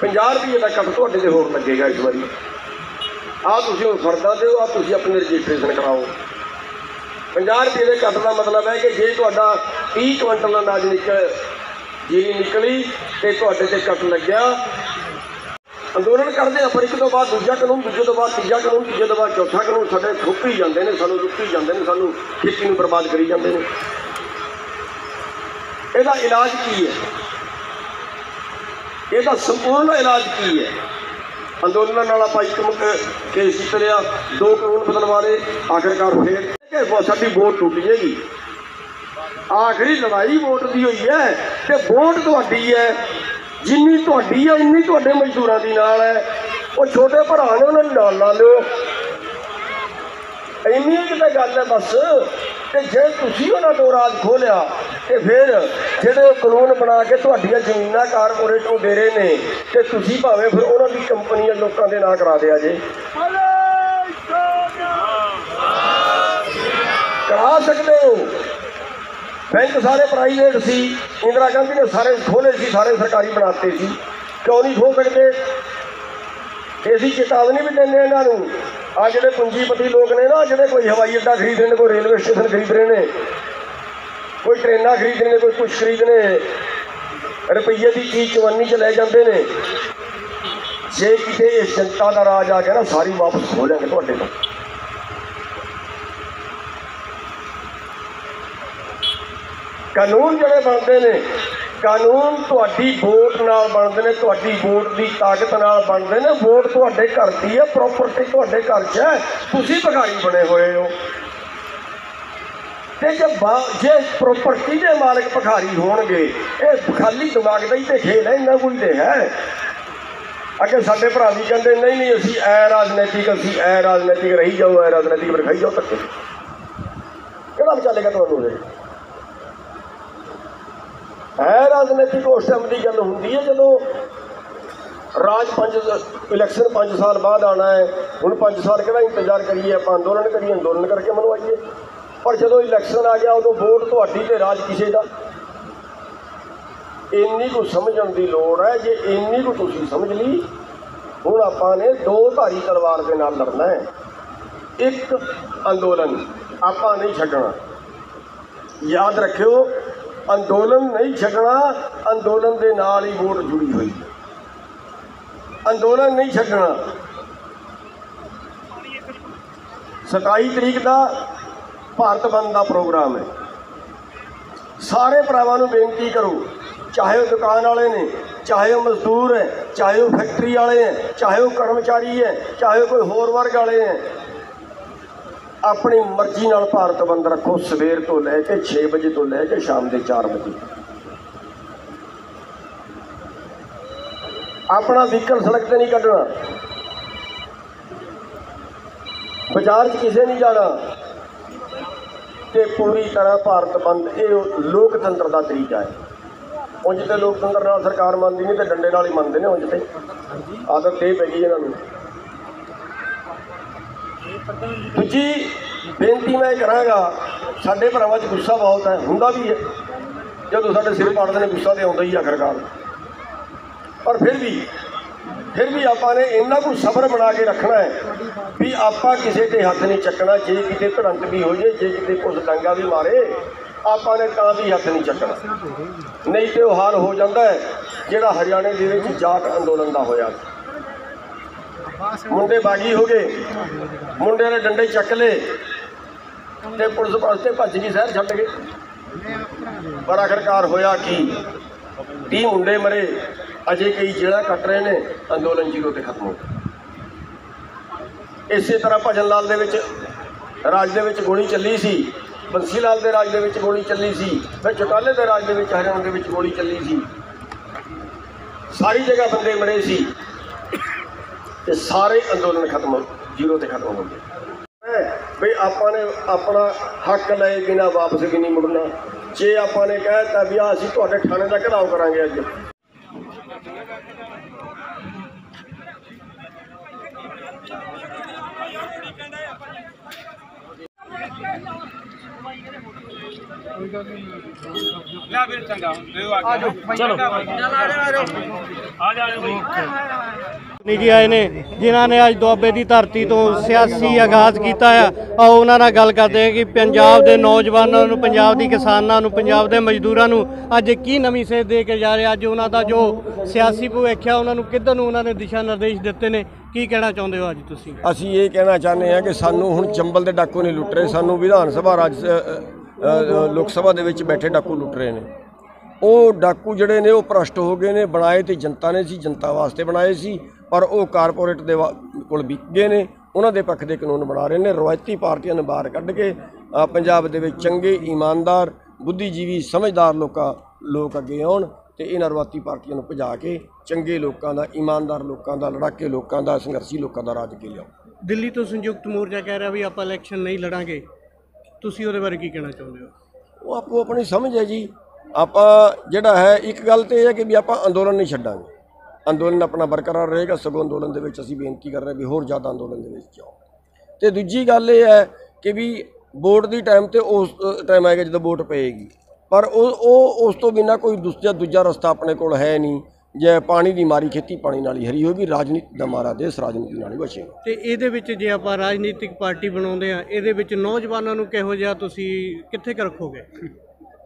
50 ਰੁਪਏ ਦਾ ਕੱਟ ਤੁਹਾਡੇ ਤੇ ਹੋਰ ਲੱਗੇਗਾ ਇਸ ਵਾਰੀ। ਆਹ ਤੁਸੀਂ ਹੁਣ ਫਰਦਾ ਦਿਓ, ਆਹ ਤੁਸੀਂ ਆਪਣੀ ਰਜਿਸਟ੍ਰੇਸ਼ਨ ਕਰਾਓ। 50 ਰੁਪਏ ਦੇ ਕੱਟ ਦਾ ਮਤਲਬ ਹੈ ਕਿ ਜੇ ਤੁਹਾਡਾ 30 ਕੁਇੰਟਲ ਅਨਾਜ ਜੀਰੀ ਨਿਕਲੀ ਤੇ ਤੁਹਾਡੇ ਤੇ ਕੱਟ ਲੱਗਿਆ। ਅੰਦੋਲਨ ਕਰਦੇ ਆ, ਪਰ ਇੱਕ ਤੋਂ ਬਾਅਦ ਦੂਜਾ ਕਾਨੂੰਨ, ਦੂਜੇ ਤੋਂ ਬਾਅਦ ਤੀਜਾ ਕਾਨੂੰਨ, ਤੀਜੇ ਤੋਂ ਬਾਅਦ ਚੌਥਾ ਕਾਨੂੰਨ। ਸਾਡੇ ਥੋਪੀ ਜਾਂਦੇ ਨੇ, ਸਾਨੂੰ ਲੁੱਟੀ ਜਾਂਦੇ ਨੇ, ਸਾਨੂੰ ਖੇਤੀ ਨੂੰ ਬਰਬਾਦ ਕਰੀ ਜਾਂਦੇ ਨੇ। ਇਹਦਾ ਇਲਾਜ ਕੀ ਹੈ? ਇਹਦਾ ਸੰਪੂਰਨ ਇਲਾਜ ਕੀ ਹੈ? ਅੰਦੋਲਨਾਂ ਨਾਲ ਆਪਾਂ ਇੱਕ ਕੇਸ ਜਿੱਤ ਲਿਆ, 2 ਕਾਨੂੰਨ ਬਦਲਵਾ ਲਏ, ਆਖਿਰਕਾਰ ਫੇਰ ਸਾਡੀ ਵੋਟ ਟੁੱਟ ਜਾਏਗੀ। ਆਖਰੀ ਲੜਾਈ ਵੋਟ ਦੀ ਹੋਈ ਹੈ ਤੇ ਵੋਟ ਤੁਹਾਡੀ ਹੈ। ਜਿੰਨੀ ਤੁਹਾਡੀ ਹੈ ਇੰਨੀ ਤੁਹਾਡੇ ਮਜ਼ਦੂਰਾਂ ਦੀ ਨਾਲ ਹੈ। ਉਹ ਛੋਟੇ ਭਰਾ ਨੇ, ਉਹਨਾਂ ਨੂੰ ਨਾਲ ਲਾ ਲਿਓ। ਇੰਨੀ ਕਿਤੇ ਗੱਲ ਹੈ ਬਸ। ਤੇ ਜੇ ਤੁਸੀਂ ਉਹਨਾਂ ਤੋਂ ਰਾਜ ਖੋਲਿਆ ਤੇ ਫਿਰ ਜਿਹੜੇ ਕਾਨੂੰਨ ਬਣਾ ਕੇ ਤੁਹਾਡੀਆਂ ਜ਼ਮੀਨਾਂ ਕਾਰਪੋਰੇਟ ਨੂੰ ਦੇ ਰਹੇ ਨੇ, ਤੇ ਤੁਸੀਂ ਭਾਵੇਂ ਫਿਰ ਉਹਨਾਂ ਦੀ ਕੰਪਨੀਆਂ ਲੋਕਾਂ ਦੇ ਨਾਂ ਕਰਾ ਦਿਆ ਜੇ। ਕਰਾ ਸਕਦੇ ਹੋ। ਬੈਂਕ ਸਾਰੇ ਪ੍ਰਾਈਵੇਟ ਸੀ, ਇੰਦਰਾ ਗਾਂਧੀ ਨੇ ਸਾਰੇ ਖੋਲ੍ਹੇ ਸੀ, ਸਾਰੇ ਸਰਕਾਰੀ ਬਣਾਤੇ ਸੀ। ਕਿਉਂ ਨਹੀਂ ਖੋਲ੍ਹ ਸਕਦੇ? ਅਸੀਂ ਚੇਤਾਵਨੀ ਵੀ ਦਿੰਦੇ ਇਹਨਾਂ ਨੂੰ। ਆ ਜਿਹੜੇ ਪੂੰਜੀਪਤੀ ਲੋਕ ਨੇ ਨਾ, ਜਿਹੜੇ ਕੋਈ ਹਵਾਈ ਅੱਡਾ ਖਰੀਦ ਰਹੇ ਨੇ, ਕੋਈ ਰੇਲਵੇ ਸਟੇਸ਼ਨ ਖਰੀਦ ਰਹੇ ਨੇ, ਕੋਈ ਟ੍ਰੇਨਾਂ ਖਰੀਦ ਰਹੇ ਨੇ, ਕੋਈ ਕੁਛ ਖਰੀਦ ਨੇ, ਰੁਪਈਏ ਦੀ ਚੀਜ਼ ਚਵੰਨੀ 'ਚ ਲੈ ਜਾਂਦੇ ਨੇ। ਜੇ ਕਿਤੇ ਇਸ ਜਨਤਾ ਦਾ ਰਾਜ ਆ ਗਿਆ ਨਾ, ਸਾਰੀ ਵਾਪਸ ਹੋ ਜਾਣਗੇ ਤੁਹਾਡੇ ਤੋਂ। ਕਾਨੂੰਨ ਜਿਹੜੇ ਬਣਦੇ ਨੇ, ਕਾਨੂੰਨ ਤੁਹਾਡੀ ਵੋਟ ਨਾਲ ਬਣਦੇ ਨੇ, ਤੁਹਾਡੀ ਵੋਟ ਦੀ ਤਾਕਤ ਨਾਲ ਬਣਦੇ ਨੇ। ਵੋਟ ਤੁਹਾਡੇ ਘਰ ਦੀ ਹੈ, ਪ੍ਰੋਪਰਟੀ ਤੁਹਾਡੇ ਘਰ 'ਚ ਹੈ, ਤੁਸੀਂ ਭਿਖਾਰੀ ਬਣੇ ਹੋਏ ਹੋ। ਤੇ ਜੇ ਪ੍ਰੋਪਰਟੀ ਦੇ ਮਾਲਕ ਭਿਖਾਰੀ ਹੋਣਗੇ, ਇਹ ਖਾਲੀ ਦਿਮਾਗ ਦਾ ਹੀ ਤੇ ਖੇਲ ਹੈ, ਇੰਨਾ ਕੋਈ ਤੇ ਹੈ। ਅੱਗੇ ਸਾਡੇ ਭਰਾ ਵੀ ਕਹਿੰਦੇ ਨਹੀਂ ਨਹੀਂ ਅਸੀਂ ਐ ਰਾਜਨੀਤਿਕ ਰਹੀ ਜਾਓ, ਐ ਰਾਜਨੀਤਿਕ ਵਿਖਾਈ ਜਾਓ, ਧੱਕੇ ਕਿਹੜਾ ਚੱਲੇਗਾ ਤੁਹਾਨੂੰ? ਹੈ ਰਾਜਨੀਤਿਕ ਉਸ ਟਾਈਮ ਦੀ ਗੱਲ ਹੁੰਦੀ ਹੈ ਜਦੋਂ ਇਲੈਕਸ਼ਨ 5 ਸਾਲ ਬਾਅਦ ਆਉਣਾ ਹੈ। ਹੁਣ 5 ਸਾਲ ਕਿਹੜਾ ਇੰਤਜ਼ਾਰ ਕਰੀਏ ਆਪਾਂ, ਅੰਦੋਲਨ ਕਰੀਏ, ਅੰਦੋਲਨ ਕਰਕੇ ਮਨਵਾਈਏ। ਪਰ ਜਦੋਂ ਇਲੈਕਸ਼ਨ ਆ ਗਿਆ ਉਦੋਂ ਵੋਟ ਤੁਹਾਡੀ ਤੇ ਰਾਜ ਕਿਸੇ ਦਾ। ਇੰਨੀ ਕੁ ਸਮਝਣ ਦੀ ਲੋੜ ਹੈ। ਜੇ ਇੰਨੀ ਕੁ ਤੁਸੀਂ ਸਮਝ ਲਈ, ਹੁਣ ਆਪਾਂ ਨੇ 2 ਧਾਰੀ ਤਲਵਾਰ ਦੇ ਨਾਲ ਲੜਨਾ ਹੈ। ਇੱਕ ਅੰਦੋਲਨ ਆਪਾਂ ਨਹੀਂ ਛੱਡਣਾ, ਯਾਦ ਰੱਖਿਓ, ਅੰਦੋਲਨ ਨਹੀਂ ਛੱਡਣਾ। ਅੰਦੋਲਨ ਦੇ ਨਾਲ ਹੀ ਵੋਟ ਜੁੜੀ ਹੋਈ, ਅੰਦੋਲਨ ਨਹੀਂ ਛੱਡਣਾ। 27 ਤਰੀਕ ਦਾ ਭਾਰਤ ਬੰਦ ਦਾ ਪ੍ਰੋਗਰਾਮ ਹੈ। ਸਾਰੇ ਭਰਾਵਾਂ ਨੂੰ ਬੇਨਤੀ ਕਰੋ, ਚਾਹੇ ਉਹ ਦੁਕਾਨ ਵਾਲੇ ਨੇ, ਚਾਹੇ ਉਹ ਮਜ਼ਦੂਰ ਹੈ, ਚਾਹੇ ਉਹ ਫੈਕਟਰੀ ਵਾਲੇ ਹੈ, ਚਾਹੇ ਉਹ ਕਰਮਚਾਰੀ ਹੈ, ਚਾਹੇ ਕੋਈ ਹੋਰ ਵਰਗ ਵਾਲੇ ਹੈ, ਆਪਣੀ ਮਰਜ਼ੀ ਨਾਲ ਭਾਰਤ ਬੰਦ ਰੱਖੋ। ਸਵੇਰ ਤੋਂ ਲੈ ਕੇ 6 ਵਜੇ ਤੋਂ ਲੈ ਕੇ ਸ਼ਾਮ ਦੇ 4 ਵਜੇ। ਆਪਣਾ ਵਹੀਕਲ ਸੜਕ ਤੇ ਨਹੀਂ ਕੱਢਣਾ, ਬਾਜ਼ਾਰ 'ਚ ਕਿਸੇ ਨਹੀਂ ਜਾਣਾ, ਤੇ ਪੂਰੀ ਤਰ੍ਹਾਂ ਭਾਰਤ ਬੰਦ। ਇਹ ਲੋਕਤੰਤਰ ਦਾ ਤਰੀਕਾ ਹੈ। ਉਂਝ ਤੇ ਲੋਕਤੰਤਰ ਨਾਲ ਸਰਕਾਰ ਮੰਨਦੀ ਨਹੀਂ, ਤੇ ਡੰਡੇ ਨਾਲ ਹੀ ਮੰਨਦੇ ਨੇ। ਉਂਝ ਤੇ ਆਦਤ ਇਹ ਪੈ ਗਈ ਇਹਨਾਂ ਨੂੰ। ਦੂਜੀ ਬੇਨਤੀ ਮੈਂ ਕਰਾਂਗਾ, ਸਾਡੇ ਭਰਾਵਾਂ 'ਚ ਗੁੱਸਾ ਬਹੁਤ ਹੈ, ਹੁੰਦਾ ਵੀ ਹੈ। ਜਦੋਂ ਸਾਡੇ ਸਿਰ ਪਾੜਦੇ ਨੇ ਗੁੱਸਾ ਤਾਂ ਆਉਂਦਾ ਹੀ ਆਖਰਕਾਰ। ਪਰ ਫਿਰ ਵੀ ਆਪਾਂ ਨੇ ਇੰਨਾ ਕੁ ਸਬਰ ਬਣਾ ਕੇ ਰੱਖਣਾ ਹੈ ਵੀ ਆਪਾਂ ਕਿਸੇ ਤੇ ਹੱਥ ਨਹੀਂ ਚੱਕਣਾ। ਜੇ ਕਿਤੇ ਭਿੜੰਤ ਵੀ ਹੋ ਜੇ, ਜੇ ਕਿਤੇ ਕੁਛ ਡੰਗਾ ਵੀ ਮਾਰੇ, ਆਪਾਂ ਨੇ ਤਾਂ ਵੀ ਹੱਥ ਨਹੀਂ ਚੱਕਣਾ। ਨਹੀਂ ਤੇ ਉਹ ਹਾਲ ਹੋ ਜਾਂਦਾ ਹੈ ਜਿਹੜਾ ਹਰਿਆਣੇ ਦੇ ਵਿੱਚ ਜਾਟ ਅੰਦੋਲਨ ਦਾ ਹੋਇਆ। ਮੁੰਡੇ ਬਾਗੀ ਹੋ ਗਏ, ਮੁੰਡਿਆਂ ਨੇ ਡੰਡੇ ਚੱਕ ਲਏ ਤੇ ਪੁਲਿਸ ਵਾਸਤੇ ਭੱਜ ਗਈ, ਸ਼ਹਿਰ ਛੱਡ ਗਏ। ਪਰ ਆਖਰਕਾਰ ਹੋਇਆ ਕੀ? 30 ਮੁੰਡੇ ਮਰੇ, ਅਜੇ ਕਈ ਜੇਲ੍ਹਾਂ ਕੱਟ ਰਹੇ ਨੇ। ਅੰਦੋਲਨ 0 ਤੇ ਖਤਮ ਹੋ ਗਿਆ। ਇਸੇ ਤਰ੍ਹਾਂ ਭਜਨ ਲਾਲ ਦੇ ਵਿੱਚ ਰਾਜ ਦੇ ਵਿੱਚ ਗੋਲੀ ਚੱਲੀ ਸੀ, ਬੰਸੀ ਲਾਲ ਦੇ ਰਾਜ ਦੇ ਵਿੱਚ ਗੋਲੀ ਚੱਲੀ ਸੀ, ਫਿਰ ਚੌਟਾਲੇ ਦੇ ਰਾਜ ਦੇ ਵਿੱਚ, ਹਰਿਆਣਾ ਦੇ ਵਿੱਚ ਗੋਲੀ ਚੱਲੀ ਸੀ। ਸਾਰੀ ਜਗ੍ਹਾ ਬੰਦੇ ਮਰੇ ਸੀ ਤੇ ਸਾਰੇ ਅੰਦੋਲਨ ਖਤਮ 0 ਤੇ ਖਤਮ ਹੋ ਗਏ। ਬਈ ਆਪਾਂ ਨੇ ਆਪਣਾ ਹੱਕ ਲਏ ਬਿਨਾਂ ਵਾਪਸ ਵੀ ਨਹੀਂ ਮੁੜਨਾ। ਜੇ ਆਪਾਂ ਨੇ ਕਹਿ ਦਿੱਤਾ ਵੀ ਅਸੀਂ ਤੁਹਾਡੇ ਥਾਣੇ ਦਾ ਘਿਰਾਓ ਕਰਾਂਗੇ ਅੱਜ, ਜੀ ਆਏ ਨੇ ਜਿਨ੍ਹਾਂ ਨੇ ਅੱਜ ਦੁਆਬੇ ਦੀ ਧਰਤੀ ਤੋਂ ਸਿਆਸੀ ਆਗਾਜ਼ ਕੀਤਾ ਆ। ਆਓ ਉਹਨਾਂ ਨਾਲ ਗੱਲ ਕਰਦੇ ਹਾਂ ਕਿ ਪੰਜਾਬ ਦੇ ਨੌਜਵਾਨਾਂ ਨੂੰ, ਪੰਜਾਬ ਦੀ ਕਿਸਾਨਾਂ ਨੂੰ, ਪੰਜਾਬ ਦੇ ਮਜ਼ਦੂਰਾਂ ਨੂੰ ਅੱਜ ਕੀ ਨਵੀਂ ਸੇਧ ਦੇ ਕੇ ਜਾ ਰਹੇ। ਅੱਜ ਉਹਨਾਂ ਦਾ ਜੋ ਸਿਆਸੀ ਭਵਿੱਖ ਆ, ਉਹਨਾਂ ਨੂੰ ਕਿੱਧਰ ਨੂੰ ਉਹਨਾਂ ਨੇ ਦਿਸ਼ਾ ਨਿਰਦੇਸ਼ ਦਿੱਤੇ ਨੇ। ਕੀ ਕਹਿਣਾ ਚਾਹੁੰਦੇ ਹੋ ਅੱਜ ਤੁਸੀਂ? ਅਸੀਂ ਇਹ ਕਹਿਣਾ ਚਾਹੁੰਦੇ ਹਾਂ ਕਿ ਸਾਨੂੰ ਹੁਣ ਚੰਬਲ ਦੇ ਡਾਕੂ ਨਹੀਂ ਲੁੱਟ ਰਹੇ, ਸਾਨੂੰ ਵਿਧਾਨ ਸਭਾ ਲੋਕ ਸਭਾ ਦੇ ਵਿੱਚ ਬੈਠੇ ਡਾਕੂ ਲੁੱਟ ਰਹੇ ਨੇ। ਉਹ ਡਾਕੂ ਜਿਹੜੇ ਨੇ ਉਹ ਭ੍ਰਸ਼ਟ ਹੋ ਗਏ ਨੇ। ਬਣਾਏ ਤੇ ਜਨਤਾ ਨੇ ਸੀ, ਜਨਤਾ ਵਾਸਤੇ ਬਣਾਏ ਸੀ, ਪਰ ਉਹ ਕਾਰਪੋਰੇਟ ਦੇ ਕੋਲ ਵਿਕ ਗਏ ਨੇ। ਉਹਨਾਂ ਦੇ ਪੱਖ ਦੇ ਕਾਨੂੰਨ ਬਣਾ ਰਹੇ ਨੇ। ਰਵਾਇਤੀ ਪਾਰਟੀਆਂ ਨੂੰ ਬਾਹਰ ਕੱਢ ਕੇ ਪੰਜਾਬ ਦੇ ਵਿੱਚ ਚੰਗੇ, ਇਮਾਨਦਾਰ, ਬੁੱਧੀਜੀਵੀ, ਸਮਝਦਾਰ ਲੋਕ ਅੱਗੇ ਆਉਣ ਤੇ ਇਹਨਾਂ ਰਵਾਇਤੀ ਪਾਰਟੀਆਂ ਨੂੰ ਭਜਾ ਕੇ ਚੰਗੇ ਲੋਕਾਂ ਦਾ, ਇਮਾਨਦਾਰ ਲੋਕਾਂ ਦਾ, ਲੜਾਕੇ ਲੋਕਾਂ ਦਾ, ਸੰਘਰਸ਼ੀ ਲੋਕਾਂ ਦਾ ਰਾਜ ਕੇ ਲਿਆਓ। ਦਿੱਲੀ ਤੋਂ ਸੰਯੁਕਤ ਮੋਰਚਾ ਕਹਿ ਰਿਹਾ ਵੀ ਆਪਾਂ ਇਲੈਕਸ਼ਨ ਨਹੀਂ ਲੜਾਂਗੇ, ਤੁਸੀਂ ਉਹਦੇ ਬਾਰੇ ਕੀ ਕਹਿਣਾ ਚਾਹੁੰਦੇ ਹੋ? ਉਹ ਆਪੋ ਆਪਣੀ ਸਮਝ ਹੈ ਜੀ। ਆਪਾਂ ਜਿਹੜਾ ਹੈ, ਇੱਕ ਗੱਲ ਤਾਂ ਇਹ ਹੈ ਕਿ ਵੀ ਆਪਾਂ ਅੰਦੋਲਨ ਨਹੀਂ ਛੱਡਾਂਗੇ। ਅੰਦੋਲਨ ਆਪਣਾ ਬਰਕਰਾਰ ਰਹੇਗਾ। ਸਗੋਂ ਅੰਦੋਲਨ ਦੇ ਵਿੱਚ ਅਸੀਂ ਬੇਨਤੀ ਕਰ ਰਹੇ ਵੀ ਹੋਰ ਜ਼ਿਆਦਾ ਅੰਦੋਲਨ ਦੇ ਵਿੱਚ ਜਾਓ। ਤੇ ਦੂਜੀ ਗੱਲ ਇਹ ਹੈ ਕਿ ਵੀ ਵੋਟ ਦੀ ਟਾਈਮ ਤੇ ਉਸ ਟਾਈਮ ਆਏਗਾ ਜਦੋਂ ਵੋਟ ਪਏਗੀ, ਪਰ ਉਹ ਉਸ ਤੋਂ ਬਿਨਾਂ ਕੋਈ ਦੂਜਾ ਰਸਤਾ ਆਪਣੇ ਕੋਲ ਹੈ ਨਹੀਂ। ਜੇ ਪਾਣੀ ਦੀ ਮਾਰੀ ਖੇਤੀ ਪਾਣੀ ਨਾਲ ਹੀ ਹਰੀ ਹੋਗੀ। ਰਾਜਨੀਤੀ ਦਾ ਮਾਰਾ ਦੇਸ਼ ਰਾਜਨੀਤੀ ਨਾਲ ਹੀ ਬਚੇਗਾ। ਤੇ ਇਹਦੇ ਵਿੱਚ ਜੇ ਆਪਾਂ ਰਾਜਨੀਤਿਕ ਪਾਰਟੀ ਬਣਾਉਂਦੇ ਆ, ਇਹਦੇ ਵਿੱਚ ਨੌਜਵਾਨਾਂ ਨੂੰ ਕਿਹੋ ਜਿਹਾ ਤੁਸੀਂ ਕਿੱਥੇ ਰੱਖੋਗੇ?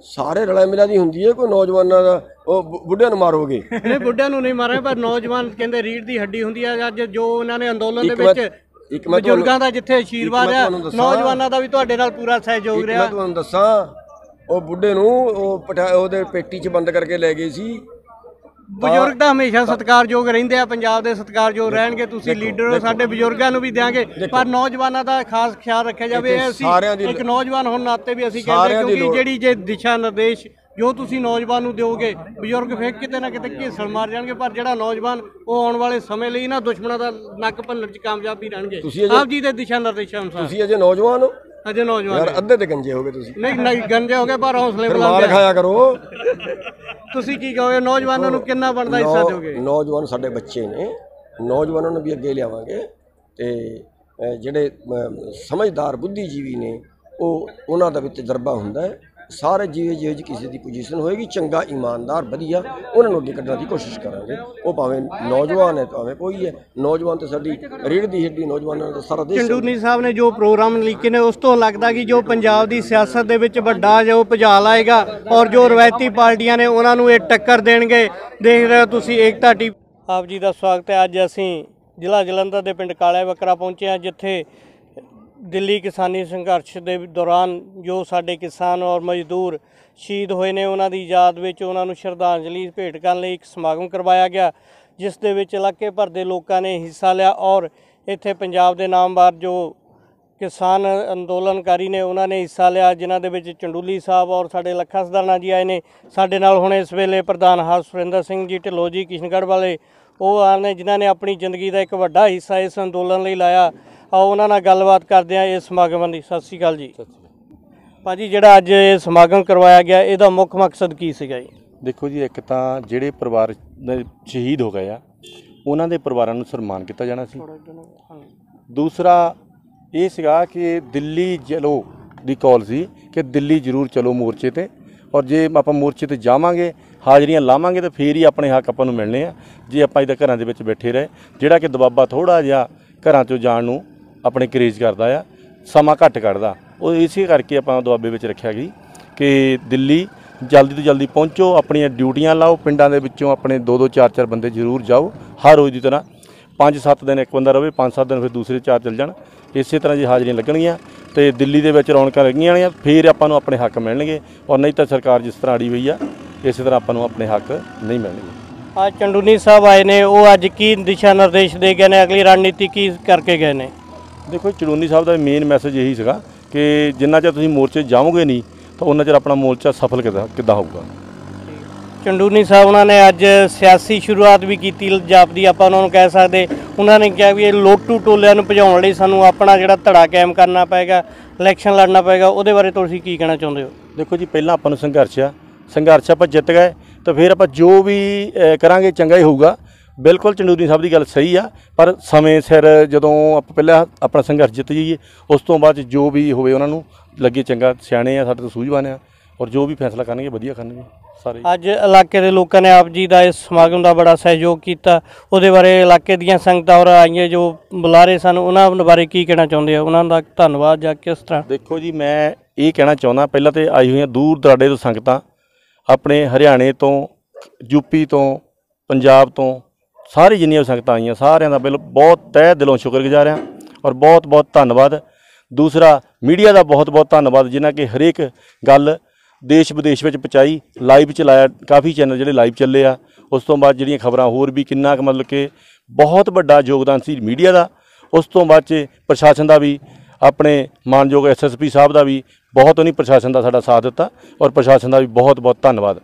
ਸਾਰੇ ਰਲਾ ਮਿਲਾ ਦੀ ਹੁੰਦੀ ਹੈ। ਕੋਈ ਨੌਜਵਾਨਾਂ ਦਾ ਉਹ ਬੁੱਢਿਆਂ ਨੂੰ ਮਾਰੋਗੇ? ਨਹੀਂ, ਬੁੱਢਿਆਂ ਨੂੰ ਨਹੀਂ ਮਾਰਾਂਗੇ, ਪਰ ਨੌਜਵਾਨ ਕਹਿੰਦੇ ਰੀੜ ਦੀ ਹੱਡੀ ਹੁੰਦੀ ਹੈ। ਅੱਜ ਜੋ ਉਹਨਾਂ ਨੇ ਅੰਦੋਲਨ ਦੇ ਵਿੱਚ ਬਜ਼ੁਰਗਾਂ ਦਾ ਜਿੱਥੇ ਆਸ਼ੀਰਵਾਦ ਹੈ, ਨੌਜਵਾਨਾਂ ਦਾ ਵੀ ਤੁਹਾਡੇ ਨਾਲ ਪੂਰਾ ਸਹਿਯੋਗ ਰਿਹਾ। ਮੈਂ ਤੁਹਾਨੂੰ ਦੱਸਾਂ, ਉਹ ਬੁੱਢੇ ਨੂੰ ਉਹਦੇ ਪੇਟੀ 'ਚ ਬੰਦ ਕਰਕੇ ਲੈ ਗਏ ਸੀ। ਬਜ਼ੁਰਗ ਤਾਂ ਹਮੇਸ਼ਾ ਸਤਿਕਾਰਯੋਗ ਰਹਿੰਦੇ ਆ, ਪੰਜਾਬ ਦੇ ਸਤਿਕਾਰਯੋਗ ਰਹਿਣਗੇ। ਤੁਸੀਂ ਲੀਡਰ ਹੋ, ਸਾਡੇ ਬਜ਼ੁਰਗਾਂ ਨੂੰ ਵੀ ਦਿਆਂਗੇ, ਪਰ ਨੌਜਵਾਨਾਂ ਦਾ ਖਾਸ ਖਿਆਲ ਰੱਖਿਆ ਜਾਵੇ। ਅਸੀਂ ਇੱਕ ਨੌਜਵਾਨ ਹੋਣ ਨਾਤੇ ਵੀ ਅਸੀਂ ਕਹਿੰਦੇ, ਕਿਉਂਕਿ ਜਿਹੜੀ ਜੇ ਦਿਸ਼ਾ ਨਿਰਦੇਸ਼ ਜੋ ਤੁਸੀਂ ਨੌਜਵਾਨ ਨੂੰ ਦਿਓਗੇ, ਬਜ਼ੁਰਗ ਫਿਰ ਕਿਤੇ ਨਾ ਕਿਤੇ ਘੇਸਲ ਮਾਰ ਜਾਣਗੇ, ਪਰ ਜਿਹੜਾ ਨੌਜਵਾਨ ਉਹ ਆਉਣ ਵਾਲੇ ਸਮੇਂ ਲਈ ਨਾ ਦੁਸ਼ਮਣਾਂ ਦਾ ਨੱਕ ਭੰਨਣ 'ਚ ਕਾਮਯਾਬ ਵੀ ਰਹਿਣਗੇ ਆਪ ਜੀ ਦੇ ਦਿਸ਼ਾ ਨਿਰਦੇਸ਼ਾਂ ਅਨੁਸਾਰ। ਤੁਸੀਂ ਅਜੇ ਨੌਜਵਾਨ ਹੋ, ਅਜੇ ਨੌਜਵਾਨ ਯਾਰ ਅੱਧੇ ਤੇ ਗੰਜੇ ਹੋ ਗਏ ਤੁਸੀਂ। ਨਹੀਂ ਗੰਜੇ ਹੋ ਗਏ, ਪਰ ਹੌਸਲੇ ਮਾਲ ਬੁਲੰਦ ਖਾਇਆ ਕਰੋ। ਤੁਸੀਂ ਕੀ ਕਹੋਗੇ, ਨੌਜਵਾਨਾਂ ਨੂੰ ਕਿੰਨਾ ਬਣਦਾ ਹਿੱਸਾ ਦਿਓਗੇ? ਨੌਜਵਾਨ ਸਾਡੇ ਬੱਚੇ ਨੇ, ਨੌਜਵਾਨਾਂ ਨੂੰ ਵੀ ਅੱਗੇ ਲਿਆਵਾਂਗੇ ਤੇ ਜਿਹੜੇ ਸਮਝਦਾਰ ਬੁੱਧੀਜੀਵੀ ਨੇ ਉਹਨਾਂ ਦਾ ਵੀ ਤਜਰਬਾ ਹੁੰਦਾ ਹੈ। ਸਾਰੇ ਜਿਹੇ ਕਿਸੇ ਦੀ ਪੋਜੀਸ਼ਨ ਹੋਏਗੀ, ਚੰਗਾ ਇਮਾਨਦਾਰ ਵਧੀਆ ਉਹਨਾਂ ਨੂੰ ਅੱਗੇ ਕੱਢਣ ਦੀ ਕੋਸ਼ਿਸ਼ ਕਰਾਂਗੇ। ਉਹ ਭਾਵੇਂ ਨੌਜਵਾਨ ਹੈ ਭਾਵੇਂ ਕੋਈ ਹੈ, ਨੌਜਵਾਨ ਤੇ ਸਾਡੀ ਰੀੜ ਦੀ ਹੱਡੀ, ਨੌਜਵਾਨਾਂ ਦਾ ਸਾਰਾ ਦੇਸ਼। ਚੰਡੂਨੀ ਸਾਹਿਬ ਨੇ ਜੋ ਪ੍ਰੋਗਰਾਮ ਲਿਖੇ ਨੇ ਉਸ ਤੋਂ ਲੱਗਦਾ ਕਿ ਜੋ ਪੰਜਾਬ ਦੀ ਸਿਆਸਤ ਦੇ ਵਿੱਚ ਵੱਡਾ ਜੋ ਭੁਚਾਲ ਆਏਗਾ ਔਰ ਜੋ ਰਵਾਇਤੀ ਪਾਰਟੀਆਂ ਨੇ ਉਹਨਾਂ ਨੂੰ ਇਹ ਟੱਕਰ ਦੇਣਗੇ। ਦੇਖ ਰਹੇ ਹੋ ਤੁਸੀਂ ਏਕਤਾ ਟੀਵੀ। ਆਪ ਜੀ ਦਾ ਸਵਾਗਤ ਹੈ। ਅੱਜ ਅਸੀਂ ਜ਼ਿਲ੍ਹਾ ਜਲੰਧਰ ਦੇ ਪਿੰਡ ਕਾਲਾ ਬੱਕਰਾ ਪਹੁੰਚੇ ਹਾਂ, ਜਿੱਥੇ ਦਿੱਲੀ ਕਿਸਾਨੀ ਸੰਘਰਸ਼ ਦੇ ਦੌਰਾਨ ਜੋ ਸਾਡੇ ਕਿਸਾਨ ਔਰ ਮਜ਼ਦੂਰ ਸ਼ਹੀਦ ਹੋਏ ਨੇ ਉਹਨਾਂ ਦੀ ਯਾਦ ਵਿੱਚ ਉਹਨਾਂ ਨੂੰ ਸ਼ਰਧਾਂਜਲੀ ਭੇਟ ਕਰਨ ਲਈ ਇੱਕ ਸਮਾਗਮ ਕਰਵਾਇਆ ਗਿਆ, ਜਿਸ ਦੇ ਵਿੱਚ ਇਲਾਕੇ ਭਰ ਦੇ ਲੋਕਾਂ ਨੇ ਹਿੱਸਾ ਲਿਆ। ਔਰ ਇੱਥੇ ਪੰਜਾਬ ਦੇ ਨਾਮਵਰ ਜੋ ਕਿਸਾਨ ਅੰਦੋਲਨਕਾਰੀ ਨੇ ਉਹਨਾਂ ਨੇ ਹਿੱਸਾ ਲਿਆ, ਜਿਨ੍ਹਾਂ ਦੇ ਵਿੱਚ ਚੰਡੂਲੀ ਸਾਹਿਬ ਔਰ ਸਾਡੇ ਲੱਖਾ ਸਦਾਨਾ ਜੀ ਆਏ ਨੇ। ਸਾਡੇ ਨਾਲ ਹੁਣ ਇਸ ਵੇਲੇ ਪ੍ਰਧਾਨ ਸੁਰਿੰਦਰ ਸਿੰਘ ਜੀ ਢਿੱਲੋਂ ਜੀ ਕਿਸ਼ਨਗੜ੍ਹ ਵਾਲੇ ਉਹ ਆ ਨੇ, ਜਿਨ੍ਹਾਂ ਨੇ ਆਪਣੀ ਜ਼ਿੰਦਗੀ ਦਾ ਇੱਕ ਵੱਡਾ ਹਿੱਸਾ ਇਸ ਅੰਦੋਲਨ ਲਈ ਲਾਇਆ। ਆਓ ਉਹਨਾਂ ਨਾਲ ਗੱਲਬਾਤ ਕਰਦੇ ਹਾਂ ਇਸ ਸਮਾਗਮ ਦੀ। ਸਤਿ ਸ਼੍ਰੀ ਅਕਾਲ ਜੀ। ਭਾਜੀ, ਜਿਹੜਾ ਅੱਜ ਇਹ ਸਮਾਗਮ ਕਰਵਾਇਆ ਗਿਆ ਇਹਦਾ ਮੁੱਖ ਮਕਸਦ ਕੀ ਸੀਗਾ ਜੀ? ਦੇਖੋ ਜੀ, ਇੱਕ ਤਾਂ ਜਿਹੜੇ ਪਰਿਵਾਰ ਸ਼ਹੀਦ ਹੋ ਗਏ ਆ ਉਹਨਾਂ ਦੇ ਪਰਿਵਾਰਾਂ ਨੂੰ ਸਨਮਾਨ ਕੀਤਾ ਜਾਣਾ ਸੀ। ਦੂਸਰਾ ਇਹ ਸੀਗਾ ਕਿ ਦਿੱਲੀ ਚਲੋ ਦੀ ਕਾਲ ਸੀ ਕਿ ਦਿੱਲੀ ਜ਼ਰੂਰ ਚਲੋ ਮੋਰਚੇ ਤੇ, ਔਰ ਜੇ ਆਪਾਂ ਮੋਰਚੇ ਤੇ ਜਾਵਾਂਗੇ, ਹਾਜ਼ਰੀਆਂ ਲਾਵਾਂਗੇ ਤਾਂ ਫੇਰ ਹੀ ਆਪਣੇ ਹੱਕ ਆਪਾਂ ਨੂੰ ਮਿਲਣੇ ਆ। ਜੇ ਆਪਾਂ ਇਹਦਾ ਘਰਾਂ ਦੇ ਵਿੱਚ ਬੈਠੇ ਰਹੇ, ਜਿਹੜਾ ਕਿ ਦਬਾਬਾ ਥੋੜ੍ਹਾ ਜਿਹਾ ਘਰਾਂ 'ਚੋਂ ਜਾਣ ਨੂੰ ਆਪਣੇ ਕਰੇਜ਼ ਕਰਦਾ ਆ, ਸਮਾਂ ਘੱਟ ਕੱਢਦਾ, ਉਹ ਇਸੇ ਕਰਕੇ ਆਪਾਂ ਦੁਆਬੇ ਵਿੱਚ ਰੱਖਿਆ ਗਈ ਕਿ ਦਿੱਲੀ ਜਲਦੀ ਤੋਂ ਜਲਦੀ ਪਹੁੰਚੋ, ਆਪਣੀਆਂ ਡਿਊਟੀਆਂ ਲਾਓ, ਪਿੰਡਾਂ ਦੇ ਵਿੱਚੋਂ ਆਪਣੇ 2-2 4-4 ਬੰਦੇ ਜ਼ਰੂਰ ਜਾਓ। ਹਰ ਰੋਜ਼ ਦੀ ਤਰ੍ਹਾਂ 5-7 ਦਿਨ ਇੱਕ ਬੰਦਾ ਰਹੇ, 5-7 ਦਿਨ ਫਿਰ ਦੂਸਰੇ 4 ਚੱਲ ਜਾਣ। ਇਸੇ ਤਰ੍ਹਾਂ ਜੀ ਹਾਜ਼ਰੀਆਂ ਲੱਗਣਗੀਆਂ ਤੇ ਦਿੱਲੀ ਦੇ ਵਿੱਚ ਰੌਣਕਾਂ ਲੱਗੀਆਂ ਨੇ, ਫਿਰ ਆਪਾਂ ਨੂੰ ਆਪਣੇ ਹੱਕ ਮਿਲਣਗੇ। ਔਰ ਨਹੀਂ ਤਾਂ ਸਰਕਾਰ ਜਿਸ ਤਰ੍ਹਾਂ ਅੜੀ ਹੋਈ ਆ, ਇਸੇ ਤਰ੍ਹਾਂ ਆਪਾਂ ਨੂੰ ਆਪਣੇ ਹੱਕ ਨਹੀਂ ਮਿਲਣਗੇ। ਅੱਜ ਚੰਡੂਨੀ ਸਾਹਿਬ ਆਏ ਨੇ, ਉਹ ਅੱਜ ਕੀ ਦਿਸ਼ਾ ਨਿਰਦੇਸ਼ ਦੇ ਗਏ ਨੇ, ਅਗਲੀ ਰਣਨੀਤੀ ਕੀ ਕਰਕੇ ਗਏ ਨੇ? ਦੇਖੋ, ਚੰਡੂਨੀ ਸਾਹਿਬ ਦਾ ਮੇਨ ਮੈਸੇਜ ਇਹੀ ਸੀਗਾ ਕਿ ਜਿੰਨਾ ਚਿਰ ਤੁਸੀਂ ਮੋਰਚੇ ਜਾਓਗੇ ਨਹੀਂ ਤਾਂ ਉਹਨਾਂ ਚਿਰ ਆਪਣਾ ਮੋਰਚਾ ਸਫਲ ਕਿੱਦਾਂ ਹੋਊਗਾ। ਚੰਡੂਨੀ ਸਾਹਿਬ ਉਹਨਾਂ ਨੇ ਅੱਜ ਸਿਆਸੀ ਸ਼ੁਰੂਆਤ ਵੀ ਕੀਤੀ ਜਾਪਦੀ, ਆਪਾਂ ਉਹਨਾਂ ਨੂੰ ਕਹਿ ਸਕਦੇ। ਉਹਨਾਂ ਨੇ ਕਿਹਾ ਵੀ ਇਹ ਲੋਟੂ ਟੋਲਿਆਂ ਨੂੰ ਭਜਾਉਣ ਲਈ ਸਾਨੂੰ ਆਪਣਾ ਜਿਹੜਾ ਧੜਾ ਕਾਇਮ ਕਰਨਾ ਪਏਗਾ, ਇਲੈਕਸ਼ਨ ਲੜਨਾ ਪਏਗਾ। ਉਹਦੇ ਬਾਰੇ ਤੁਸੀਂ ਕੀ ਕਹਿਣਾ ਚਾਹੁੰਦੇ ਹੋ? ਦੇਖੋ ਜੀ, ਪਹਿਲਾਂ ਆਪਾਂ ਨੂੰ ਸੰਘਰਸ਼ ਆਪਾਂ ਜਿੱਤ ਗਏ ਤਾਂ ਫਿਰ ਆਪਾਂ ਜੋ ਵੀ ਕਰਾਂਗੇ ਚੰਗਾ ਹੀ ਹੋਊਗਾ। ਬਿਲਕੁਲ ਚੰਡੂਨੀ ਸਾਹਿਬ ਦੀ ਗੱਲ ਸਹੀ ਆ, ਪਰ ਸਮੇਂ ਸਿਰ ਜਦੋਂ ਆਪਾਂ ਪਹਿਲਾਂ ਆਪਣਾ ਸੰਘਰਸ਼ ਜਿੱਤ ਜਾਈਏ, ਉਸ ਤੋਂ ਬਾਅਦ ਜੋ ਵੀ ਹੋਵੇ ਉਹਨਾਂ ਨੂੰ ਲੱਗੇ ਚੰਗਾ। ਸਿਆਣੇ ਆ, ਸਾਡੇ ਤੋਂ ਸੂਝਵਾਨ ਆ, ਔਰ ਜੋ ਵੀ ਫੈਸਲਾ ਕਰਨਗੇ ਵਧੀਆ ਕਰਨਗੇ ਸਾਰੇ। ਅੱਜ ਇਲਾਕੇ ਦੇ ਲੋਕਾਂ ਨੇ ਆਪ ਜੀ ਦਾ ਇਸ ਸਮਾਗਮ ਦਾ ਬੜਾ ਸਹਿਯੋਗ ਕੀਤਾ, ਉਹਦੇ ਬਾਰੇ ਇਲਾਕੇ ਦੀਆਂ ਸੰਗਤਾਂ ਔਰ ਆਈਆਂ ਜੋ ਬੁਲਾਰੇ ਸਨ ਉਹਨਾਂ ਬਾਰੇ ਕੀ ਕਹਿਣਾ ਚਾਹੁੰਦੇ ਹੋ? ਉਹਨਾਂ ਦਾ ਧੰਨਵਾਦ ਜਾਂ ਕਿਸ ਤਰ੍ਹਾਂ? ਦੇਖੋ ਜੀ, ਮੈਂ ਇਹ ਕਹਿਣਾ ਚਾਹੁੰਦਾ, ਪਹਿਲਾਂ ਤਾਂ ਆਈ ਹੋਈਆਂ ਦੂਰ ਦਰਾਡੇ ਤੋਂ ਸੰਗਤਾਂ, ਆਪਣੇ ਹਰਿਆਣੇ ਤੋਂ, ਯੂਪੀ ਤੋਂ, ਪੰਜਾਬ ਤੋਂ, ਸਾਰੀ ਜਿੰਨੀਆਂ ਸੰਗਤਾਂ ਆਈਆਂ ਸਾਰਿਆਂ ਦਾ ਬਹੁਤ ਤਹਿ ਦਿਲੋਂ ਸ਼ੁਕਰਗੁਜ਼ਾਰ ਹਾਂ ਔਰ ਬਹੁਤ ਬਹੁਤ ਧੰਨਵਾਦ। ਦੂਸਰਾ ਮੀਡੀਆ ਦਾ ਬਹੁਤ ਬਹੁਤ ਧੰਨਵਾਦ, ਜਿਨ੍ਹਾਂ ਕਿ ਹਰੇਕ ਗੱਲ ਦੇਸ਼ ਵਿਦੇਸ਼ ਵਿੱਚ ਪਹੁੰਚਾਈ, ਲਾਈਵ ਚਲਾਇਆ, ਕਾਫੀ ਚੈਨਲ ਜਿਹੜੇ ਲਾਈਵ ਚੱਲੇ ਆ। ਉਸ ਤੋਂ ਬਾਅਦ ਜਿਹੜੀਆਂ ਖਬਰਾਂ ਹੋਰ ਵੀ ਕਿੰਨਾ ਕੁ ਮਤਲਬ ਕਿ ਬਹੁਤ ਵੱਡਾ ਯੋਗਦਾਨ ਸੀ ਮੀਡੀਆ ਦਾ। ਉਸ ਤੋਂ ਬਾਅਦ 'ਚ ਪ੍ਰਸ਼ਾਸਨ ਦਾ ਵੀ, ਆਪਣੇ ਮਾਨਯੋਗ SSP ਸਾਹਿਬ ਦਾ ਵੀ ਬਹੁਤ, ਉਹਨੇ ਪ੍ਰਸ਼ਾਸਨ ਦਾ ਸਾਡਾ ਸਾਥ ਦਿੱਤਾ ਔਰ ਪ੍ਰਸ਼ਾਸਨ ਦਾ ਵੀ ਬਹੁਤ ਬਹੁਤ ਧੰਨਵਾਦ।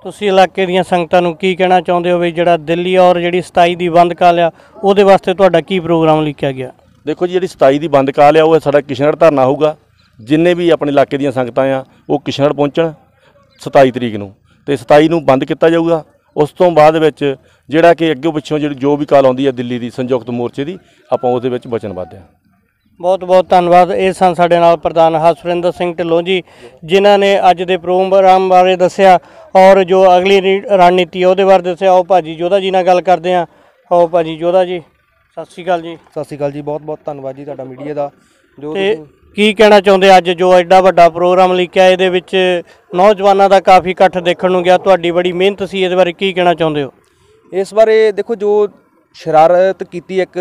ਤੁਸੀਂ ਇਲਾਕੇ ਦੀਆਂ ਸੰਗਤਾਂ ਨੂੰ ਕੀ ਕਹਿਣਾ ਚਾਹੁੰਦੇ ਹੋ ਵੀ ਜਿਹੜਾ ਦਿੱਲੀ ਔਰ ਜਿਹੜੀ 27 ਦੀ ਬੰਦ ਕਾਲ ਆ ਉਹਦੇ ਵਾਸਤੇ ਤੁਹਾਡਾ ਕੀ ਪ੍ਰੋਗਰਾਮ ਲਿਖਿਆ ਗਿਆ? ਦੇਖੋ ਜੀ, ਜਿਹੜੀ 27 ਦੀ ਬੰਦ ਕਾਲ ਆ ਉਹ ਸਾਡਾ ਕਿਸ਼ਨਗੜ੍ਹ ਧਰਨਾ ਹੋਊਗਾ। ਜਿੰਨੇ ਵੀ ਆਪਣੇ ਇਲਾਕੇ ਦੀਆਂ ਸੰਗਤਾਂ ਆ ਉਹ ਕਿਸ਼ਨਗੜ੍ਹ ਪਹੁੰਚਣ 27 ਤਰੀਕ ਨੂੰ, ਤੇ 27 ਨੂੰ ਬੰਦ ਕੀਤਾ ਜਾਊਗਾ। ਉਸ ਤੋਂ ਬਾਅਦ ਵਿੱਚ ਜਿਹੜਾ ਕਿ ਅੱਗੇ ਪਿੱਛੋਂ ਜਿਹੜੀ ਜੋ ਵੀ ਕਾਲ ਆਉਂਦੀ ਹੈ ਦਿੱਲੀ ਦੀ ਸੰਯੁਕਤ ਮੋਰਚੇ ਦੀ, ਆਪਾਂ ਉਹਦੇ ਵਿੱਚ ਵਚਨਬੱਧ ਹਾਂ। ਬਹੁਤ ਬਹੁਤ ਧੰਨਵਾਦ। ਇਹ ਸਨ ਸਾਡੇ ਨਾਲ ਪ੍ਰਧਾਨ ਸੁਰਿੰਦਰ ਸਿੰਘ ਢਿੱਲੋਂ ਜੀ, ਜਿਨ੍ਹਾਂ ਨੇ ਅੱਜ ਦੇ ਪ੍ਰੋਗਰਾਮ ਬਾਰੇ ਦੱਸਿਆ ਔਰ ਜੋ ਅਗਲੀ ਰਣਨੀਤੀ ਉਹਦੇ ਬਾਰੇ ਦੱਸਿਆ। ਆਓ ਭਾਜੀ ਜੋਧਾ ਜੀ ਨਾਲ ਗੱਲ ਕਰਦੇ ਹਾਂ। ਆਓ ਭਾਜੀ ਜੋਧਾ ਜੀ, ਸਤਿ ਸ਼੍ਰੀ ਅਕਾਲ ਜੀ। ਸਤਿ ਸ਼੍ਰੀ ਅਕਾਲ ਜੀ, ਬਹੁਤ ਬਹੁਤ ਧੰਨਵਾਦ ਜੀ ਤੁਹਾਡਾ ਮੀਡੀਆ ਦਾ। ਜੋ ਤੇ ਕੀ ਕਹਿਣਾ ਚਾਹੁੰਦੇ ਅੱਜ ਜੋ ਐਡਾ ਵੱਡਾ ਪ੍ਰੋਗਰਾਮ ਲਿਖਿਆ, ਇਹਦੇ ਵਿੱਚ ਨੌਜਵਾਨਾਂ ਦਾ ਕਾਫੀ ਇਕੱਠ ਦੇਖਣ ਨੂੰ ਗਿਆ, ਤੁਹਾਡੀ ਬੜੀ ਮਿਹਨਤ ਸੀ, ਇਹਦੇ ਬਾਰੇ ਕੀ ਕਹਿਣਾ ਚਾਹੁੰਦੇ ਹੋ? ਇਸ ਬਾਰੇ ਦੇਖੋ, ਜੋ ਸ਼ਰਾਰਤ ਕੀਤੀ ਇੱਕ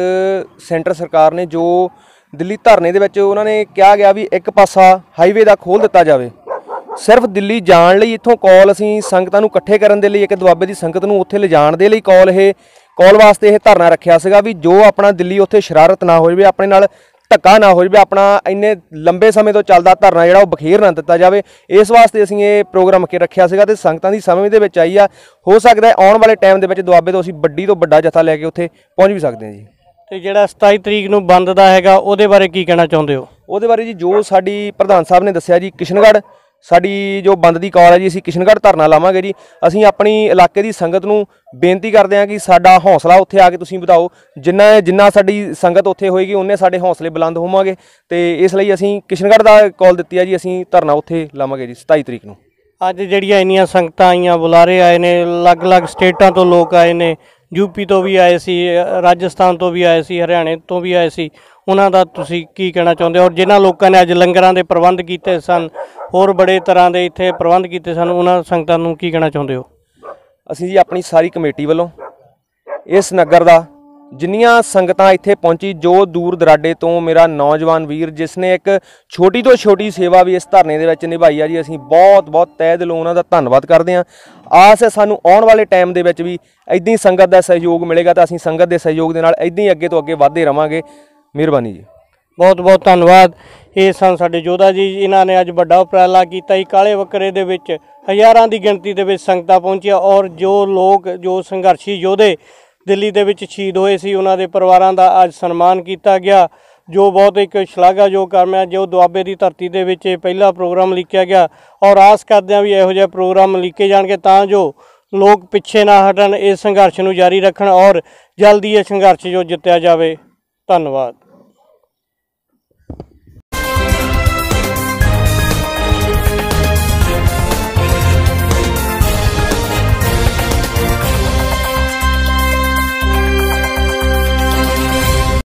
ਸੈਂਟਰ ਸਰਕਾਰ ਨੇ, ਜੋ ਦਿੱਲੀ ਧਰਨੇ ਦੇ ਵਿੱਚ ਉਹਨਾਂ ਨੇ ਕਿਹਾ ਗਿਆ ਵੀ ਇੱਕ ਪਾਸਾ ਹਾਈਵੇ ਦਾ ਖੋਲ੍ਹ ਦਿੱਤਾ ਜਾਵੇ, ਸਿਰਫ ਦਿੱਲੀ ਜਾਣ ਲਈ ਇੱਥੋਂ ਕਾਲ ਅਸੀਂ ਸੰਗਤਾਂ ਨੂੰ ਇਕੱਠੇ ਕਰਨ ਦੇ ਲਈ, ਇੱਕ ਦੁਆਬੇ ਦੀ ਸੰਗਤ ਨੂੰ ਉੱਥੇ ਲਿਜਾਣ ਦੇ ਲਈ ਕਾਲ ਵਾਸਤੇ ਇਹ ਧਰਨਾ ਰੱਖਿਆ ਸੀਗਾ ਵੀ ਜੋ ਆਪਣਾ ਦਿੱਲੀ ਉੱਥੇ ਸ਼ਰਾਰਤ ਨਾ ਹੋ ਜਾਵੇ, ਆਪਣੇ ਨਾਲ ਧੱਕਾ ਨਾ ਹੋ ਜਾਵੇ, ਆਪਣਾ ਇੰਨੇ ਲੰਬੇ ਸਮੇਂ ਤੋਂ ਚੱਲਦਾ ਧਰਨਾ ਜਿਹੜਾ ਉਹ ਬਖੇਰ ਨਾ ਦਿੱਤਾ ਜਾਵੇ। ਇਸ ਵਾਸਤੇ ਅਸੀਂ ਇਹ ਪ੍ਰੋਗਰਾਮ ਕੇ ਰੱਖਿਆ ਸੀਗਾ ਤੇ ਸੰਗਤਾਂ ਦੀ ਸਮਝ ਦੇ ਵਿੱਚ ਆਈ ਆ। ਹੋ ਸਕਦਾ ਹੈ ਆਉਣ ਵਾਲੇ ਟਾਈਮ ਦੇ ਵਿੱਚ ਦੁਆਬੇ ਤੋਂ ਅਸੀਂ ਵੱਡੀ ਤੋਂ ਵੱਡਾ ਜਥਾ ਲੈ ਕੇ ਉੱਥੇ ਪਹੁੰਚ ਵੀ ਸਕਦੇ ਹਾਂ ਜੀ। ਤੇ ਜਿਹੜਾ 27 ਤਰੀਕ ਨੂੰ ਬੰਦ ਦਾ ਹੈਗਾ ਉਹਦੇ ਬਾਰੇ ਕੀ ਕਹਿਣਾ ਚਾਹੁੰਦੇ ਹੋ? ਉਹਦੇ ਬਾਰੇ ਜੀ ਜੋ ਸਾਡੀ ਪ੍ਰਧਾਨ ਸਾਹਿਬ ਨੇ ਦੱਸਿਆ ਜੀ, ਕਿਸ਼ਨਗੜ੍ਹ ਸਾਡੀ ਜੋ ਬੰਦ ਦੀ ਕਾਲ ਹੈ ਜੀ, ਅਸੀਂ ਕਿਸ਼ਨਗੜ੍ਹ ਧਰਨਾ ਲਾਵਾਂਗੇ ਜੀ। ਅਸੀਂ ਆਪਣੀ ਇਲਾਕੇ ਦੀ ਸੰਗਤ ਨੂੰ ਬੇਨਤੀ ਕਰਦੇ ਹਾਂ ਕਿ ਸਾਡਾ ਹੌਸਲਾ ਉੱਥੇ ਆ ਕੇ ਤੁਸੀਂ ਵਧਾਓ। ਜਿੰਨਾ ਸਾਡੀ ਸੰਗਤ ਉੱਥੇ ਹੋਏਗੀ ਉਹਨੇ ਸਾਡੇ ਹੌਸਲੇ ਬੁਲੰਦ ਹੋਵਾਂਗੇ। ਤੇ ਇਸ ਲਈ ਅਸੀਂ ਕਿਸ਼ਨਗੜ੍ਹ ਦਾ ਕਾਲ ਦਿੱਤੀ ਹੈ ਜੀ, ਅਸੀਂ ਧਰਨਾ ਉੱਥੇ ਲਾਵਾਂਗੇ ਜੀ 27 ਤਰੀਕ ਨੂੰ। ਅੱਜ ਜਿਹੜੀਆਂ ਇੰਨੀਆਂ ਸੰਗਤਾਂ ਆਈਆਂ, ਬੁਲਾਰੇ ਆਏ ਨੇ, ਅਲੱਗ-ਅਲੱਗ ਸਟੇਟਾਂ ਤੋਂ ਲੋਕ ਆਏ ਨੇ, ਯੂਪੀ ਤੋਂ ਵੀ ਆਏ ਸੀ, ਰਾਜਸਥਾਨ ਤੋਂ ਵੀ ਆਏ ਸੀ, ਹਰਿਆਣੇ ਤੋਂ ਵੀ ਆਏ ਸੀ, ਉਹਨਾਂ ਦਾ ਤੁਸੀਂ ਕੀ ਕਹਿਣਾ ਚਾਹੁੰਦੇ ਹੋ? ਔਰ ਜਿਨ੍ਹਾਂ ਲੋਕਾਂ ਨੇ ਅੱਜ ਲੰਗਰਾਂ ਦੇ ਪ੍ਰਬੰਧ ਕੀਤੇ ਸਨ, ਹੋਰ ਬੜੇ ਤਰ੍ਹਾਂ ਦੇ ਇੱਥੇ ਪ੍ਰਬੰਧ ਕੀਤੇ ਸਨ, ਉਹਨਾਂ ਸੰਗਤਾਂ ਨੂੰ ਕੀ ਕਹਿਣਾ ਚਾਹੁੰਦੇ ਹੋ? ਅਸੀਂ ਜੀ ਆਪਣੀ ਸਾਰੀ ਕਮੇਟੀ ਵੱਲੋਂ ਇਸ ਨਗਰ ਦਾ ਜਿੰਨੀਆਂ ਸੰਗਤਾਂ ਇੱਥੇ ਪਹੁੰਚੀ, ਜੋ ਦੂਰ ਦਰਾਡੇ ਤੋਂ ਮੇਰਾ ਨੌਜਵਾਨ ਵੀਰ ਜਿਸ ਨੇ ਇੱਕ ਛੋਟੀ ਤੋਂ ਛੋਟੀ ਸੇਵਾ ਵੀ ਇਸ ਧਰਨੇ ਦੇ ਵਿੱਚ ਨਿਭਾਈ ਆ ਜੀ, ਅਸੀਂ ਬਹੁਤ ਬਹੁਤ ਤਹਿ ਦਿਲੋਂ ਉਹਨਾਂ ਦਾ ਧੰਨਵਾਦ ਕਰਦੇ ਹਾਂ। ਆਸ ਹੈ ਸਾਨੂੰ ਆਉਣ ਵਾਲੇ ਟਾਈਮ ਦੇ ਵਿੱਚ ਵੀ ਇੱਦਾਂ ਹੀ ਸੰਗਤ ਦਾ ਸਹਿਯੋਗ ਮਿਲੇਗਾ ਤਾਂ ਅਸੀਂ ਸੰਗਤ ਦੇ ਸਹਿਯੋਗ ਦੇ ਨਾਲ ਇੱਦਾਂ ਹੀ ਅੱਗੇ ਤੋਂ ਅੱਗੇ ਵਧਦੇ ਰਵਾਂਗੇ। ਮਿਹਰਬਾਨੀ ਜੀ, ਬਹੁਤ ਬਹੁਤ ਧੰਨਵਾਦ। ਇਹ ਸਨ ਸਾਡੇ ਯੋਧਾ ਜੀ, ਇਹਨਾਂ ਨੇ ਅੱਜ ਵੱਡਾ ਉਪਰਾਲਾ ਕੀਤਾ ਜੀ। ਕਾਲੇ ਬੱਕਰੇ ਦੇ ਵਿੱਚ ਹਜ਼ਾਰਾਂ ਦੀ ਗਿਣਤੀ ਦੇ ਵਿੱਚ ਸੰਗਤਾਂ ਪਹੁੰਚੀਆਂ ਔਰ ਜੋ ਲੋਕ, ਜੋ ਸੰਘਰਸ਼ੀ ਯੋਧੇ ਦਿੱਲੀ ਦੇ ਵਿੱਚ ਸ਼ਹੀਦ ਹੋਏ ਸੀ, ਉਹਨਾਂ ਦੇ ਪਰਿਵਾਰਾਂ ਦਾ ਅੱਜ ਸਨਮਾਨ ਕੀਤਾ ਗਿਆ, ਜੋ ਬਹੁਤ ਇੱਕ ਸ਼ਲਾਘਾਯੋਗ ਕੰਮ ਹੈ। ਜੋ ਦੁਆਬੇ ਦੀ ਧਰਤੀ ਦੇ ਵਿੱਚ ਇਹ ਪਹਿਲਾ ਪ੍ਰੋਗਰਾਮ ਲਿਖਿਆ ਗਿਆ ਔਰ ਆਸ ਕਰਦੇ ਹਾਂ ਵੀ ਇਹੋ ਜਿਹੇ ਪ੍ਰੋਗਰਾਮ ਲਿਖੇ ਜਾਣਗੇ ਤਾਂ ਜੋ ਲੋਕ ਪਿੱਛੇ ਨਾ ਹਟਣ, ਇਸ ਸੰਘਰਸ਼ ਨੂੰ ਜਾਰੀ ਰੱਖਣ ਔਰ ਜਲਦੀ ਇਹ ਸੰਘਰਸ਼ ਜੋ ਜਿੱਤਿਆ ਜਾਵੇ। ਧੰਨਵਾਦ।